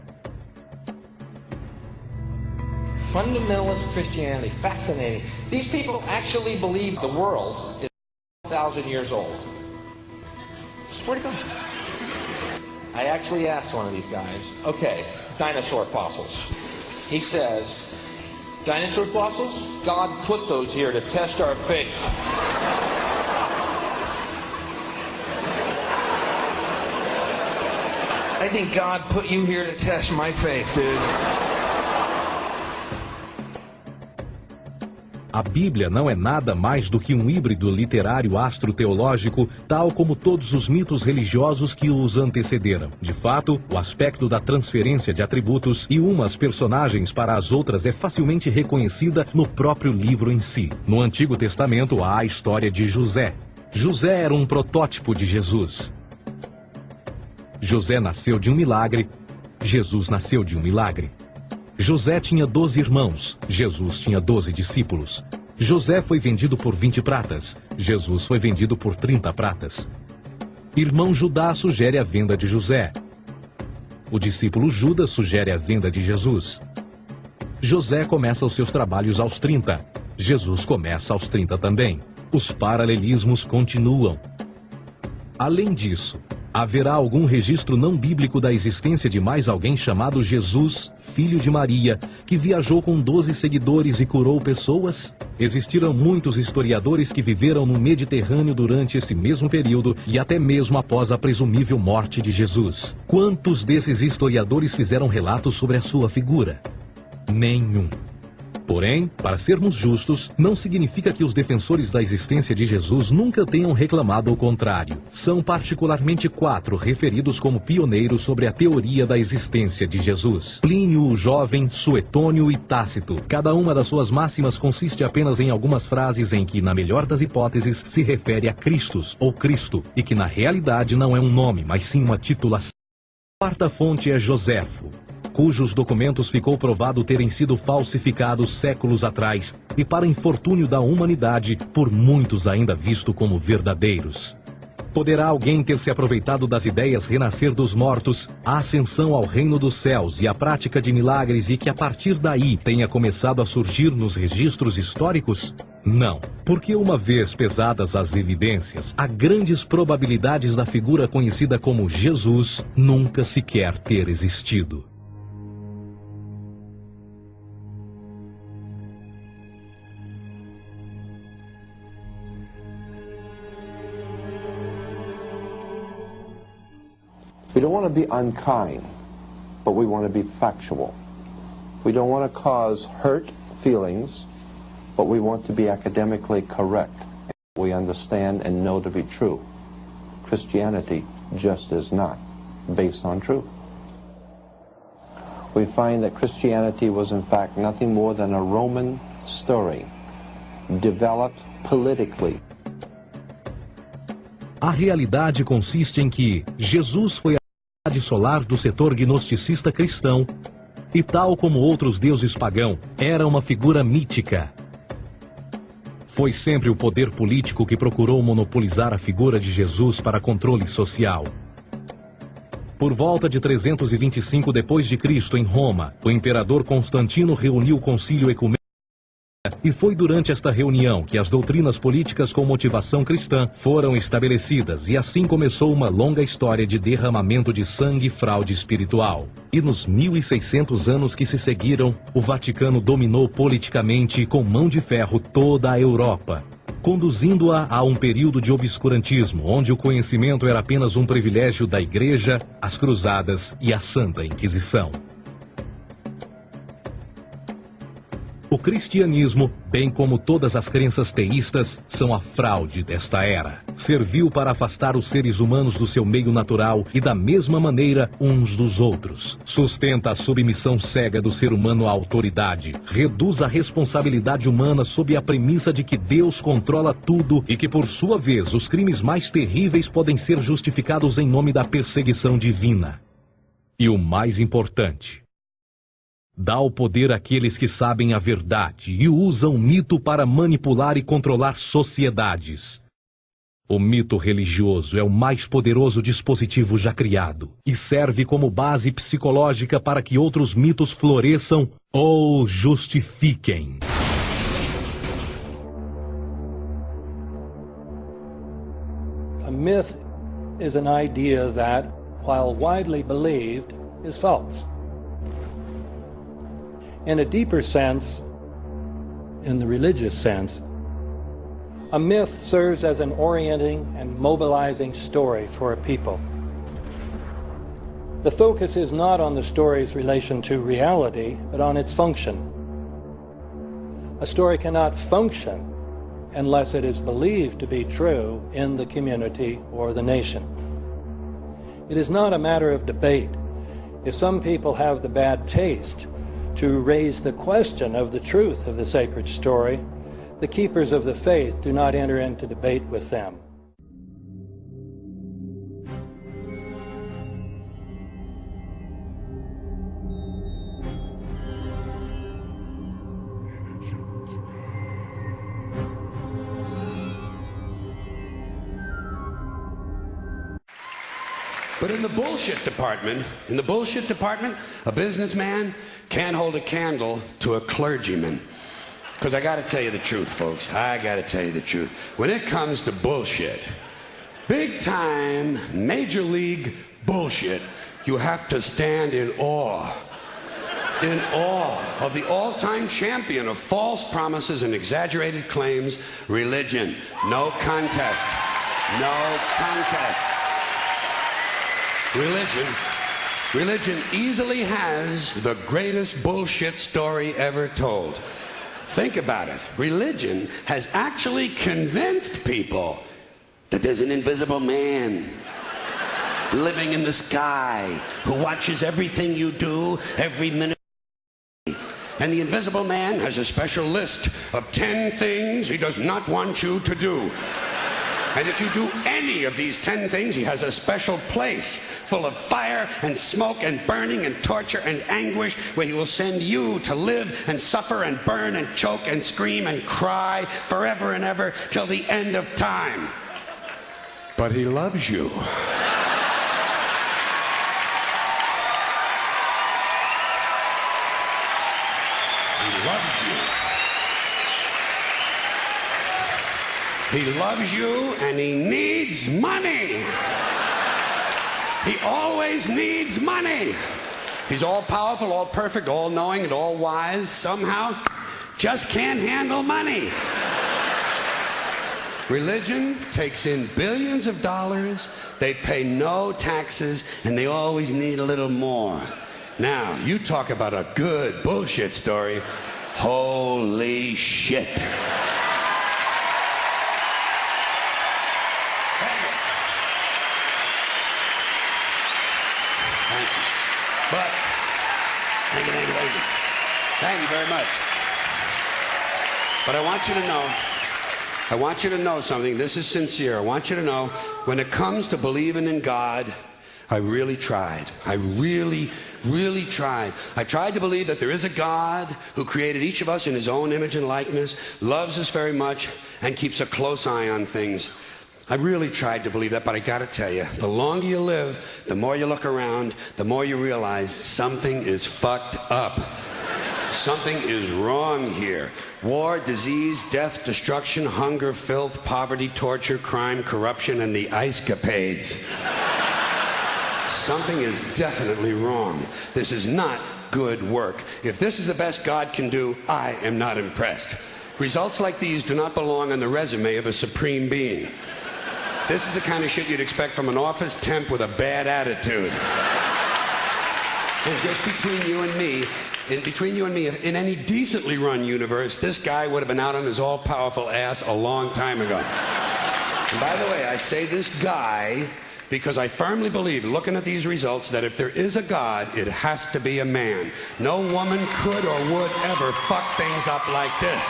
Fundamentalist Christianity, fascinating. These people actually believe the world is 1,000 years old. Swear to God. I actually asked one of these guys, okay, dinosaur fossils. He says, dinosaur fossils? God put those here to test our faith. I think God put you here to test my faith, dude.
A Bíblia não é nada mais do que um híbrido literário astroteológico, tal como todos os mitos religiosos que os antecederam. De fato, o aspecto da transferência de atributos e umas personagens para as outras é facilmente reconhecida no próprio livro em si. No Antigo Testamento há a história de José. José era um protótipo de Jesus. José nasceu de um milagre, Jesus nasceu de um milagre. José tinha 12 irmãos, Jesus tinha 12 discípulos. José foi vendido por 20 pratas, Jesus foi vendido por 30 pratas. Irmão Judá sugere a venda de José. O discípulo Judas sugere a venda de Jesus. José começa os seus trabalhos aos 30, Jesus começa aos 30 também. Os paralelismos continuam. Além disso, haverá algum registro não bíblico da existência de mais alguém chamado Jesus, filho de Maria, que viajou com 12 seguidores e curou pessoas? Existiram muitos historiadores que viveram no Mediterrâneo durante esse mesmo período e até mesmo após a presumível morte de Jesus. Quantos desses historiadores fizeram relatos sobre a sua figura? Nenhum. Porém, para sermos justos, não significa que os defensores da existência de Jesus nunca tenham reclamado o contrário. São particularmente 4 referidos como pioneiros sobre a teoria da existência de Jesus: Plínio o Jovem, Suetônio e Tácito. Cada uma das suas máximas consiste apenas em algumas frases em que, na melhor das hipóteses, se refere a Christus ou Cristo, e que na realidade não é um nome, mas sim uma titulação. A quarta fonte é Joséfo, cujos documentos ficou provado terem sido falsificados séculos atrás e, para infortúnio da humanidade, por muitos ainda visto como verdadeiros. Poderá alguém ter se aproveitado das ideias renascer dos mortos, a ascensão ao reino dos céus e a prática de milagres e que a partir daí tenha começado a surgir nos registros históricos? Não, porque uma vez pesadas as evidências, há grandes probabilidades da figura conhecida como Jesus nunca sequer ter existido.
We don't want to be unkind, but we want to be factual. We don't want to cause hurt feelings, but we want to be academically correct. We understand and know to be true. Christianity just is not based on truth. We find that Christianity was in fact nothing more than a Roman story, developed politically.
A realidade consiste em que Jesus foi a realidade solar do setor gnosticista cristão e, tal como outros deuses pagãos, era uma figura mítica. Foi sempre o poder político que procurou monopolizar a figura de Jesus para controle social. Por volta de 325 d.C., em Roma, o imperador Constantino reuniu o concílio ecumênico e foi durante esta reunião que as doutrinas políticas com motivação cristã foram estabelecidas e assim começou uma longa história de derramamento de sangue e fraude espiritual. E nos 1600 anos que se seguiram, o Vaticano dominou politicamente com mão de ferro toda a Europa, conduzindo-a a um período de obscurantismo, onde o conhecimento era apenas um privilégio da Igreja, as Cruzadas e a Santa Inquisição. O cristianismo, bem como todas as crenças teístas, são a fraude desta era. Serviu para afastar os seres humanos do seu meio natural e da mesma maneira uns dos outros. Sustenta a submissão cega do ser humano à autoridade. Reduz a responsabilidade humana sob a premissa de que Deus controla tudo e que, por sua vez, os crimes mais terríveis podem ser justificados em nome da perseguição divina. E o mais importante, dá o poder àqueles que sabem a verdade e usam o mito para manipular e controlar sociedades. O mito religioso é o mais poderoso dispositivo já criado e serve como base psicológica para que outros mitos floresçam ou justifiquem.
A myth is an idea that, while widely believed, is false. In a deeper sense, in the religious sense, a myth serves as an orienting and mobilizing story for a people. The focus is not on the story's relation to reality, but on its function. A story cannot function unless it is believed to be true in the community or the nation. It is not a matter of debate. If some people have the bad taste to raise the question of the truth of the sacred story, the keepers of the faith do not enter into debate with them.
But in the bullshit department, a businessman can't hold a candle to a clergyman. Because I got to tell you the truth, folks. I got to tell you the truth. When it comes to bullshit, big time, major league bullshit, you have to stand in awe. In awe of the all-time champion of false promises and exaggerated claims, religion. No contest. No contest. Religion easily has the greatest bullshit story ever told. Think about it. Religion has actually convinced people that there's an invisible man living in the sky who watches everything you do every minute. And the invisible man has a special list of 10 things he does not want you to do. And if you do any of these 10 things, he has a special place full of fire and smoke and burning and torture and anguish where he will send you to live and suffer and burn and choke and scream and cry forever and ever till the end of time. But he loves you. He loves you. He loves you and he needs money. He always needs money. He's all powerful, all perfect, all knowing, and all wise. Somehow, just can't handle money. Religion takes in billions of dollars. They pay no taxes, and they always need a little more. Now, you talk about a good bullshit story. Holy shit. But, thank you. Thank you very much. But I want you to know something. This is sincere. I want you to know, when it comes to believing in God, I really tried. I really tried. I tried to believe that there is a God who created each of us in his own image and likeness, loves us very much, and keeps a close eye on things. I really tried to believe that, but I gotta tell you, the longer you live, the more you look around, the more you realize something is fucked up. Something is wrong here. War, disease, death, destruction, hunger, filth, poverty, torture, crime, corruption, and the ice-capades. Something is definitely wrong. This is not good work. If this is the best God can do, I am not impressed. Results like these do not belong on the resume of a supreme being. This is the kind of shit you'd expect from an office temp with a bad attitude. And just between you and me, if in any decently run universe, this guy would have been out on his all-powerful ass a long time ago. And by the way, I say this guy because I firmly believe, looking at these results, that if there is a God, it has to be a man. No woman could or would ever fuck things up like this.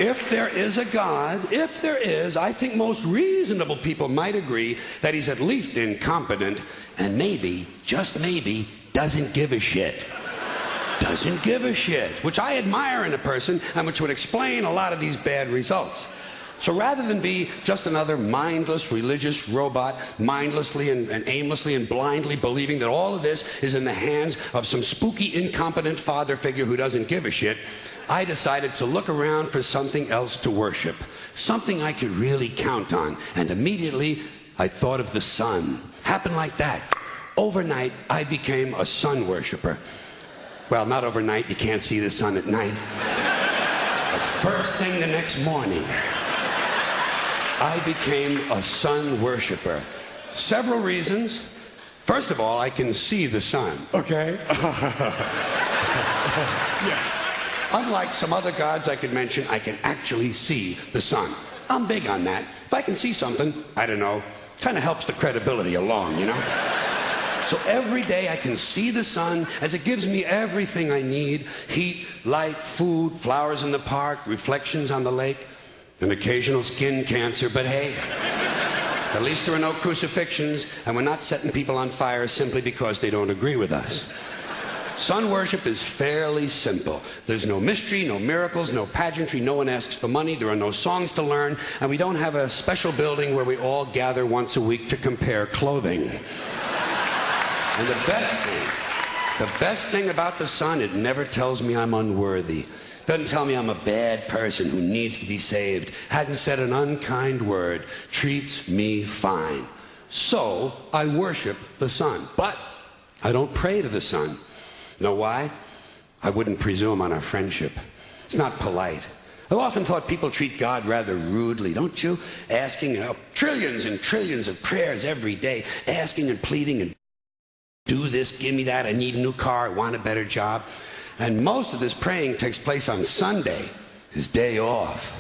If there is a God, if there is, I think most reasonable people might agree that he's at least incompetent and maybe, just maybe, doesn't give a shit. doesn't give a shit, which I admire in a person and which would explain a lot of these bad results. So rather than be just another mindless religious robot, mindlessly and aimlessly and blindly believing that all of this is in the hands of some spooky, incompetent father figure who doesn't give a shit, I decided to look around for something else to worship, something I could really count on. And immediately, I thought of the sun. Happened like that. Overnight, I became a sun worshiper. Well, not overnight. You can't see the sun at night. But first thing the next morning, I became a sun worshiper. Several reasons. First of all, I can see the sun, okay? Yeah. Unlike some other gods I could mention, I can actually see the sun. I'm big on that. If I can see something, I don't know, kind of helps the credibility along, you know? So every day I can see the sun as it gives me everything I need: heat, light, food, flowers in the park, reflections on the lake, an occasional skin cancer, but hey, at least there are no crucifixions, and we're not setting people on fire simply because they don't agree with us. Sun worship is fairly simple. There's no mystery, no miracles, no pageantry, no one asks for money, there are no songs to learn, and we don't have a special building where we all gather once a week to compare clothing. And the best thing about the sun, it never tells me I'm unworthy. Doesn't tell me I'm a bad person who needs to be saved. Hasn't said an unkind word. Treats me fine. So I worship the sun. But I don't pray to the sun. Know why? I wouldn't presume on our friendship. It's not polite. I've often thought people treat God rather rudely, don't you? Asking trillions and trillions of prayers every day, asking and pleading and do this, give me that, I need a new car, I want a better job. And most of this praying takes place on Sunday, his day off.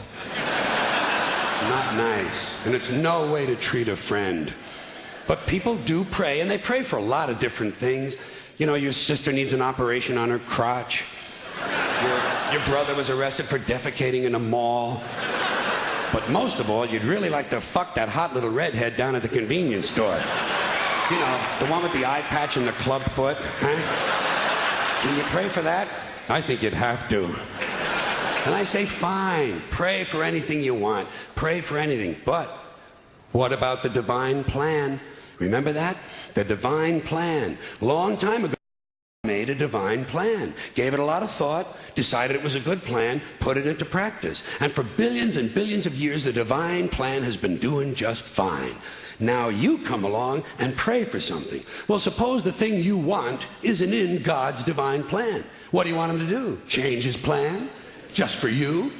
It's not nice, and it's no way to treat a friend. But people do pray, and they pray for a lot of different things. You know, your sister needs an operation on her crotch. Your brother was arrested for defecating in a mall. But most of all, you'd really like to fuck that hot little redhead down at the convenience store. You know, the one with the eye patch and the club foot, huh? Can you pray for that? I think you'd have to. And I say, fine, pray for anything you want. Pray for anything. But what about the divine plan? Remember that? The divine plan. Long time ago, made a divine plan, gave it a lot of thought, decided it was a good plan, put it into practice. And for billions and billions of years, the divine plan has been doing just fine. Now you come along and pray for something. Well, suppose the thing you want isn't in God's divine plan. What do you want him to do? Change his plan? Just for you?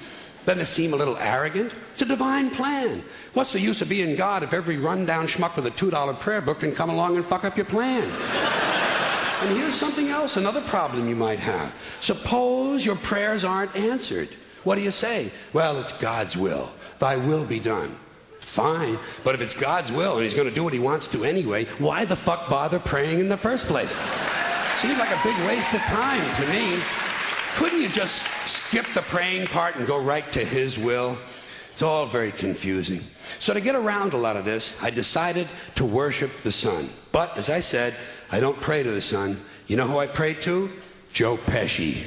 Doesn't it seem a little arrogant? It's a divine plan. What's the use of being God if every rundown schmuck with a $2 prayer book can come along and fuck up your plan? And here's something else, another problem you might have. Suppose your prayers aren't answered. What do you say? Well, it's God's will. Thy will be done. Fine, but if it's God's will and he's going to do what he wants to anyway, why the fuck bother praying in the first place? Seems like a big waste of time to me. Couldn't you just skip the praying part and go right to his will? It's all very confusing. So to get around a lot of this, I decided to worship the sun. But, as I said, I don't pray to the sun. You know who I pray to? Joe Pesci.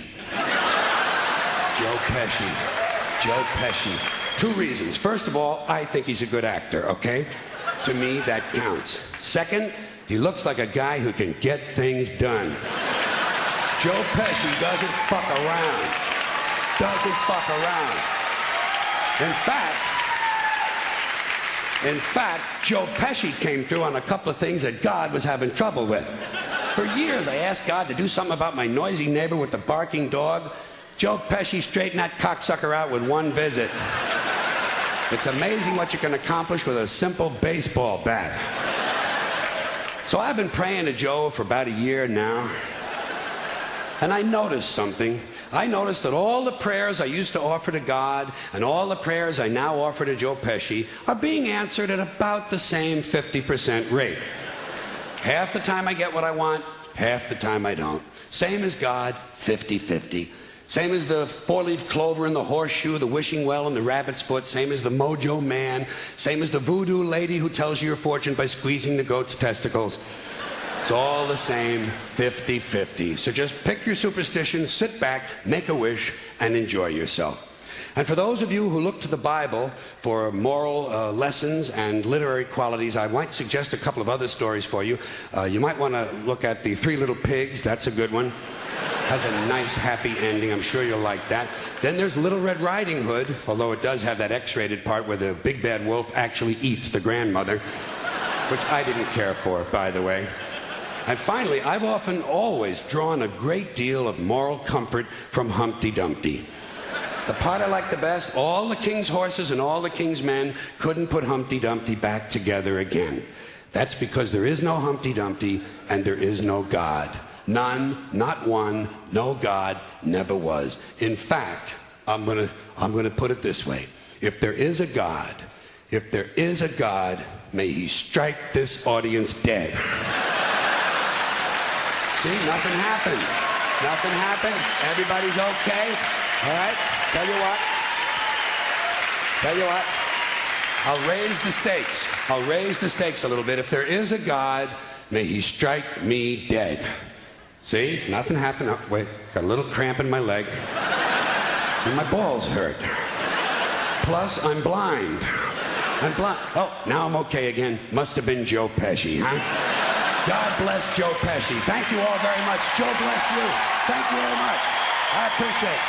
Joe Pesci. Joe Pesci. 2 reasons. First of all, I think he's a good actor, okay? To me, that counts. Second, he looks like a guy who can get things done. Joe Pesci doesn't fuck around. Doesn't fuck around. In fact, Joe Pesci came through on a couple of things that God was having trouble with. For years, I asked God to do something about my noisy neighbor with the barking dog. Joe Pesci straightened that cocksucker out with 1 visit. It's amazing what you can accomplish with a simple baseball bat. So I've been praying to Joe for about a year now. And I noticed something. I noticed that all the prayers I used to offer to God and all the prayers I now offer to Joe Pesci are being answered at about the same 50% rate. Half the time I get what I want, half the time I don't. Same as God, 50-50. Same as the 4-leaf clover and the horseshoe, the wishing well and the rabbit's foot. Same as the mojo man. Same as the voodoo lady who tells you your fortune by squeezing the goat's testicles. It's all the same 50-50. So just pick your superstition, sit back, make a wish, and enjoy yourself. And for those of you who look to the Bible for moral lessons and literary qualities, I might suggest a couple of other stories for you. You might want to look at The Three Little Pigs. That's a good one. Has a nice, happy ending. I'm sure you'll like that. Then there's Little Red Riding Hood, although it does have that X-rated part where the big bad wolf actually eats the grandmother, which I didn't care for, by the way. And finally, I've often always drawn a great deal of moral comfort from Humpty Dumpty. The part I like the best, all the king's horses and all the king's men couldn't put Humpty Dumpty back together again. That's because there is no Humpty Dumpty and there is no God. None, not one, no God, never was. In fact, I'm gonna put it this way. If there is a God, may he strike this audience dead. See, nothing happened. Nothing happened. Everybody's okay. All right? Tell you what. I'll raise the stakes. I'll raise the stakes a little bit. If there is a God, may he strike me dead. See? Nothing happened. Oh, wait. Got a little cramp in my leg. And my balls hurt. Plus, I'm blind. Oh, now I'm okay again. Must have been Joe Pesci, huh? God bless Joe Pesci. Thank you all very much. Joe bless you. Thank you very much. I appreciate it.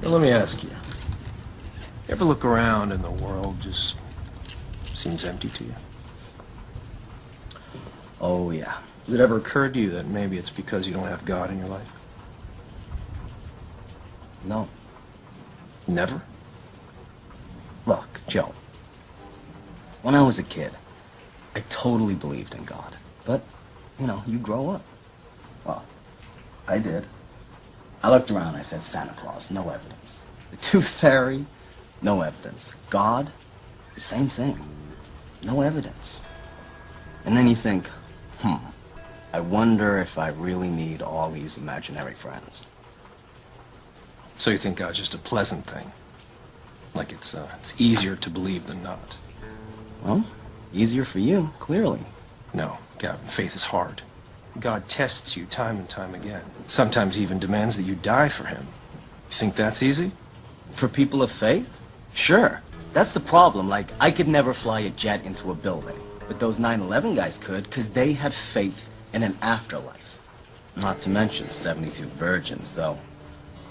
Now, let me ask you. You ever look around and the world just seems empty to you?
Oh, yeah.
Has it ever occurred to you that maybe it's because you don't have God in your life?
No.
Never?
Look, Joe. When I was a kid, I totally believed in God. But, you know, you grow up. Well, I did. I looked around, I said, Santa Claus, no evidence. The Tooth Fairy, no evidence. God, same thing. No evidence. And then you think, I wonder if I really need all these imaginary friends.
So you think God's just a pleasant thing? Like it's easier to believe than not?
Well, easier for you, clearly.
No, Gavin, faith is hard. God tests you time and time again. Sometimes even demands that you die for him. You think that's easy?
For people of faith? Sure. That's the problem. Like, I could never fly a jet into a building. But those 9/11 guys could, because they had faith in an afterlife. Not to mention 72 virgins, though.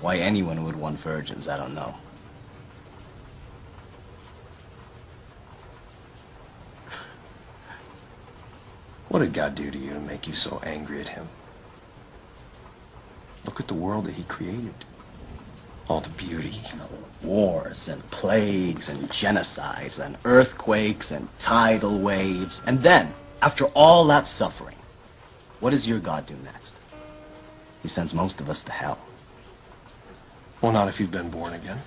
Why anyone would want virgins, I don't know.
What did God do to you to make you so angry at him? Look at the world that he created. All the beauty.
Wars and plagues and genocides and earthquakes and tidal waves. And then, after all that suffering, what does your God do next? He sends most of us to hell.
Well, not if you've been born again.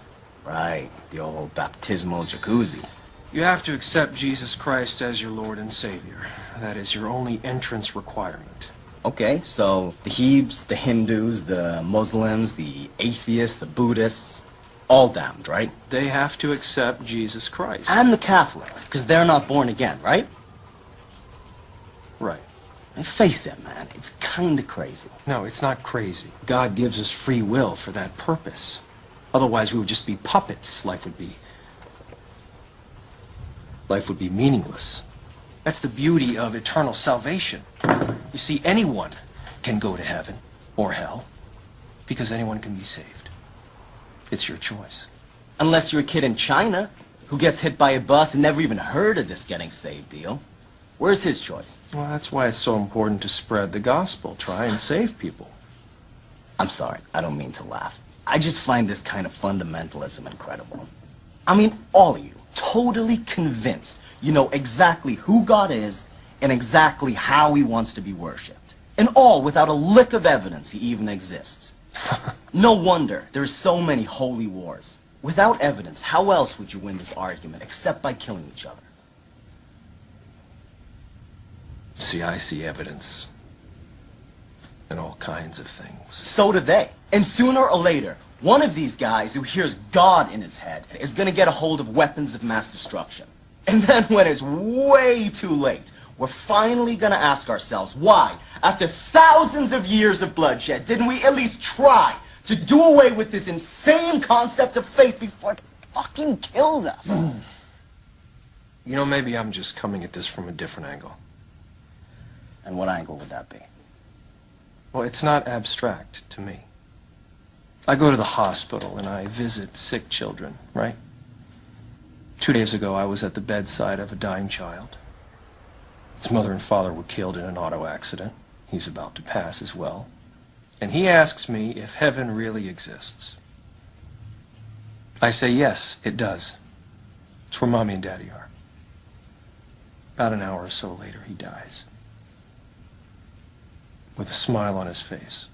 Right, the old baptismal jacuzzi.
You have to accept Jesus Christ as your Lord and Savior. That is your only entrance requirement.
Okay, so the Hebes, the Hindus, the Muslims, the atheists, the Buddhists, all damned, right?
They have to accept Jesus Christ.
And the Catholics, because they're not born again, right?
Right.
And face it, man, it's kind of crazy.
No, it's not crazy. God gives us free will for that purpose. Otherwise, we would just be puppets. Life would be meaningless. That's the beauty of eternal salvation. You see, anyone can go to heaven or hell because anyone can be saved. It's your choice.
Unless you're a kid in China who gets hit by a bus and never even heard of this getting saved deal. Where's his choice?
Well, that's why it's so important to spread the gospel. Try and save people.
I'm sorry, I don't mean to laugh. I just find this kind of fundamentalism incredible. I mean, all of you, totally convinced you know exactly who God is and exactly how he wants to be worshipped. And all without a lick of evidence he even exists. No wonder there's so many holy wars. Without evidence, how else would you win this argument except by killing each other?
See, I see evidence in all kinds of things.
So do they. And sooner or later, One of these guys who hears God in his head is going to get a hold of weapons of mass destruction. And then when it's way too late, we're finally going to ask ourselves why, after thousands of years of bloodshed, didn't we at least try to do away with this insane concept of faith before it fucking killed us?
You know, maybe I'm just coming at this from a different angle.
And what angle would that be?
Well, it's not abstract to me. I go to the hospital and I visit sick children, right? 2 days ago, I was at the bedside of a dying child. His mother and father were killed in an auto accident. He's about to pass as well. And he asks me if heaven really exists. I say, yes, it does. It's where Mommy and Daddy are. About an hour or so later, he dies. With a smile on his face.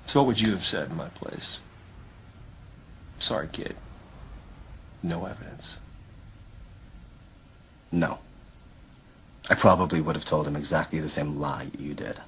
So what would you have said in my place? Sorry, kid. No evidence.
No. I probably would have told him exactly the same lie you did.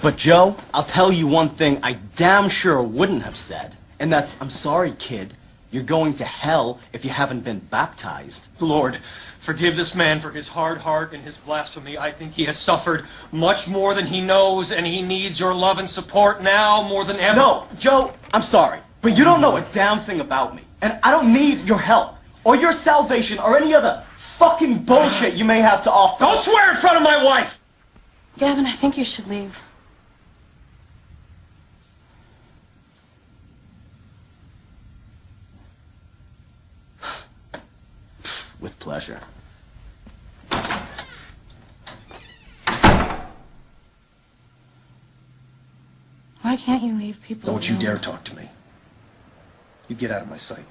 But Joe, I'll tell you one thing I damn sure wouldn't have said. And that's, I'm sorry, kid. You're going to hell if you haven't been baptized.
Lord, forgive this man for his hard heart and his blasphemy. I think he has suffered much more than he knows, and he needs your love and support now more than ever.
No, Joe, I'm sorry, but you don't know a damn thing about me. And I don't need your help, or your salvation, or any other fucking bullshit you may have to offer.
Don't swear in front of my wife!
Gavin, I think you should leave.
With pleasure.
Why can't you leave people
Don't you
alone?
dare talk to me. You get out of my sight.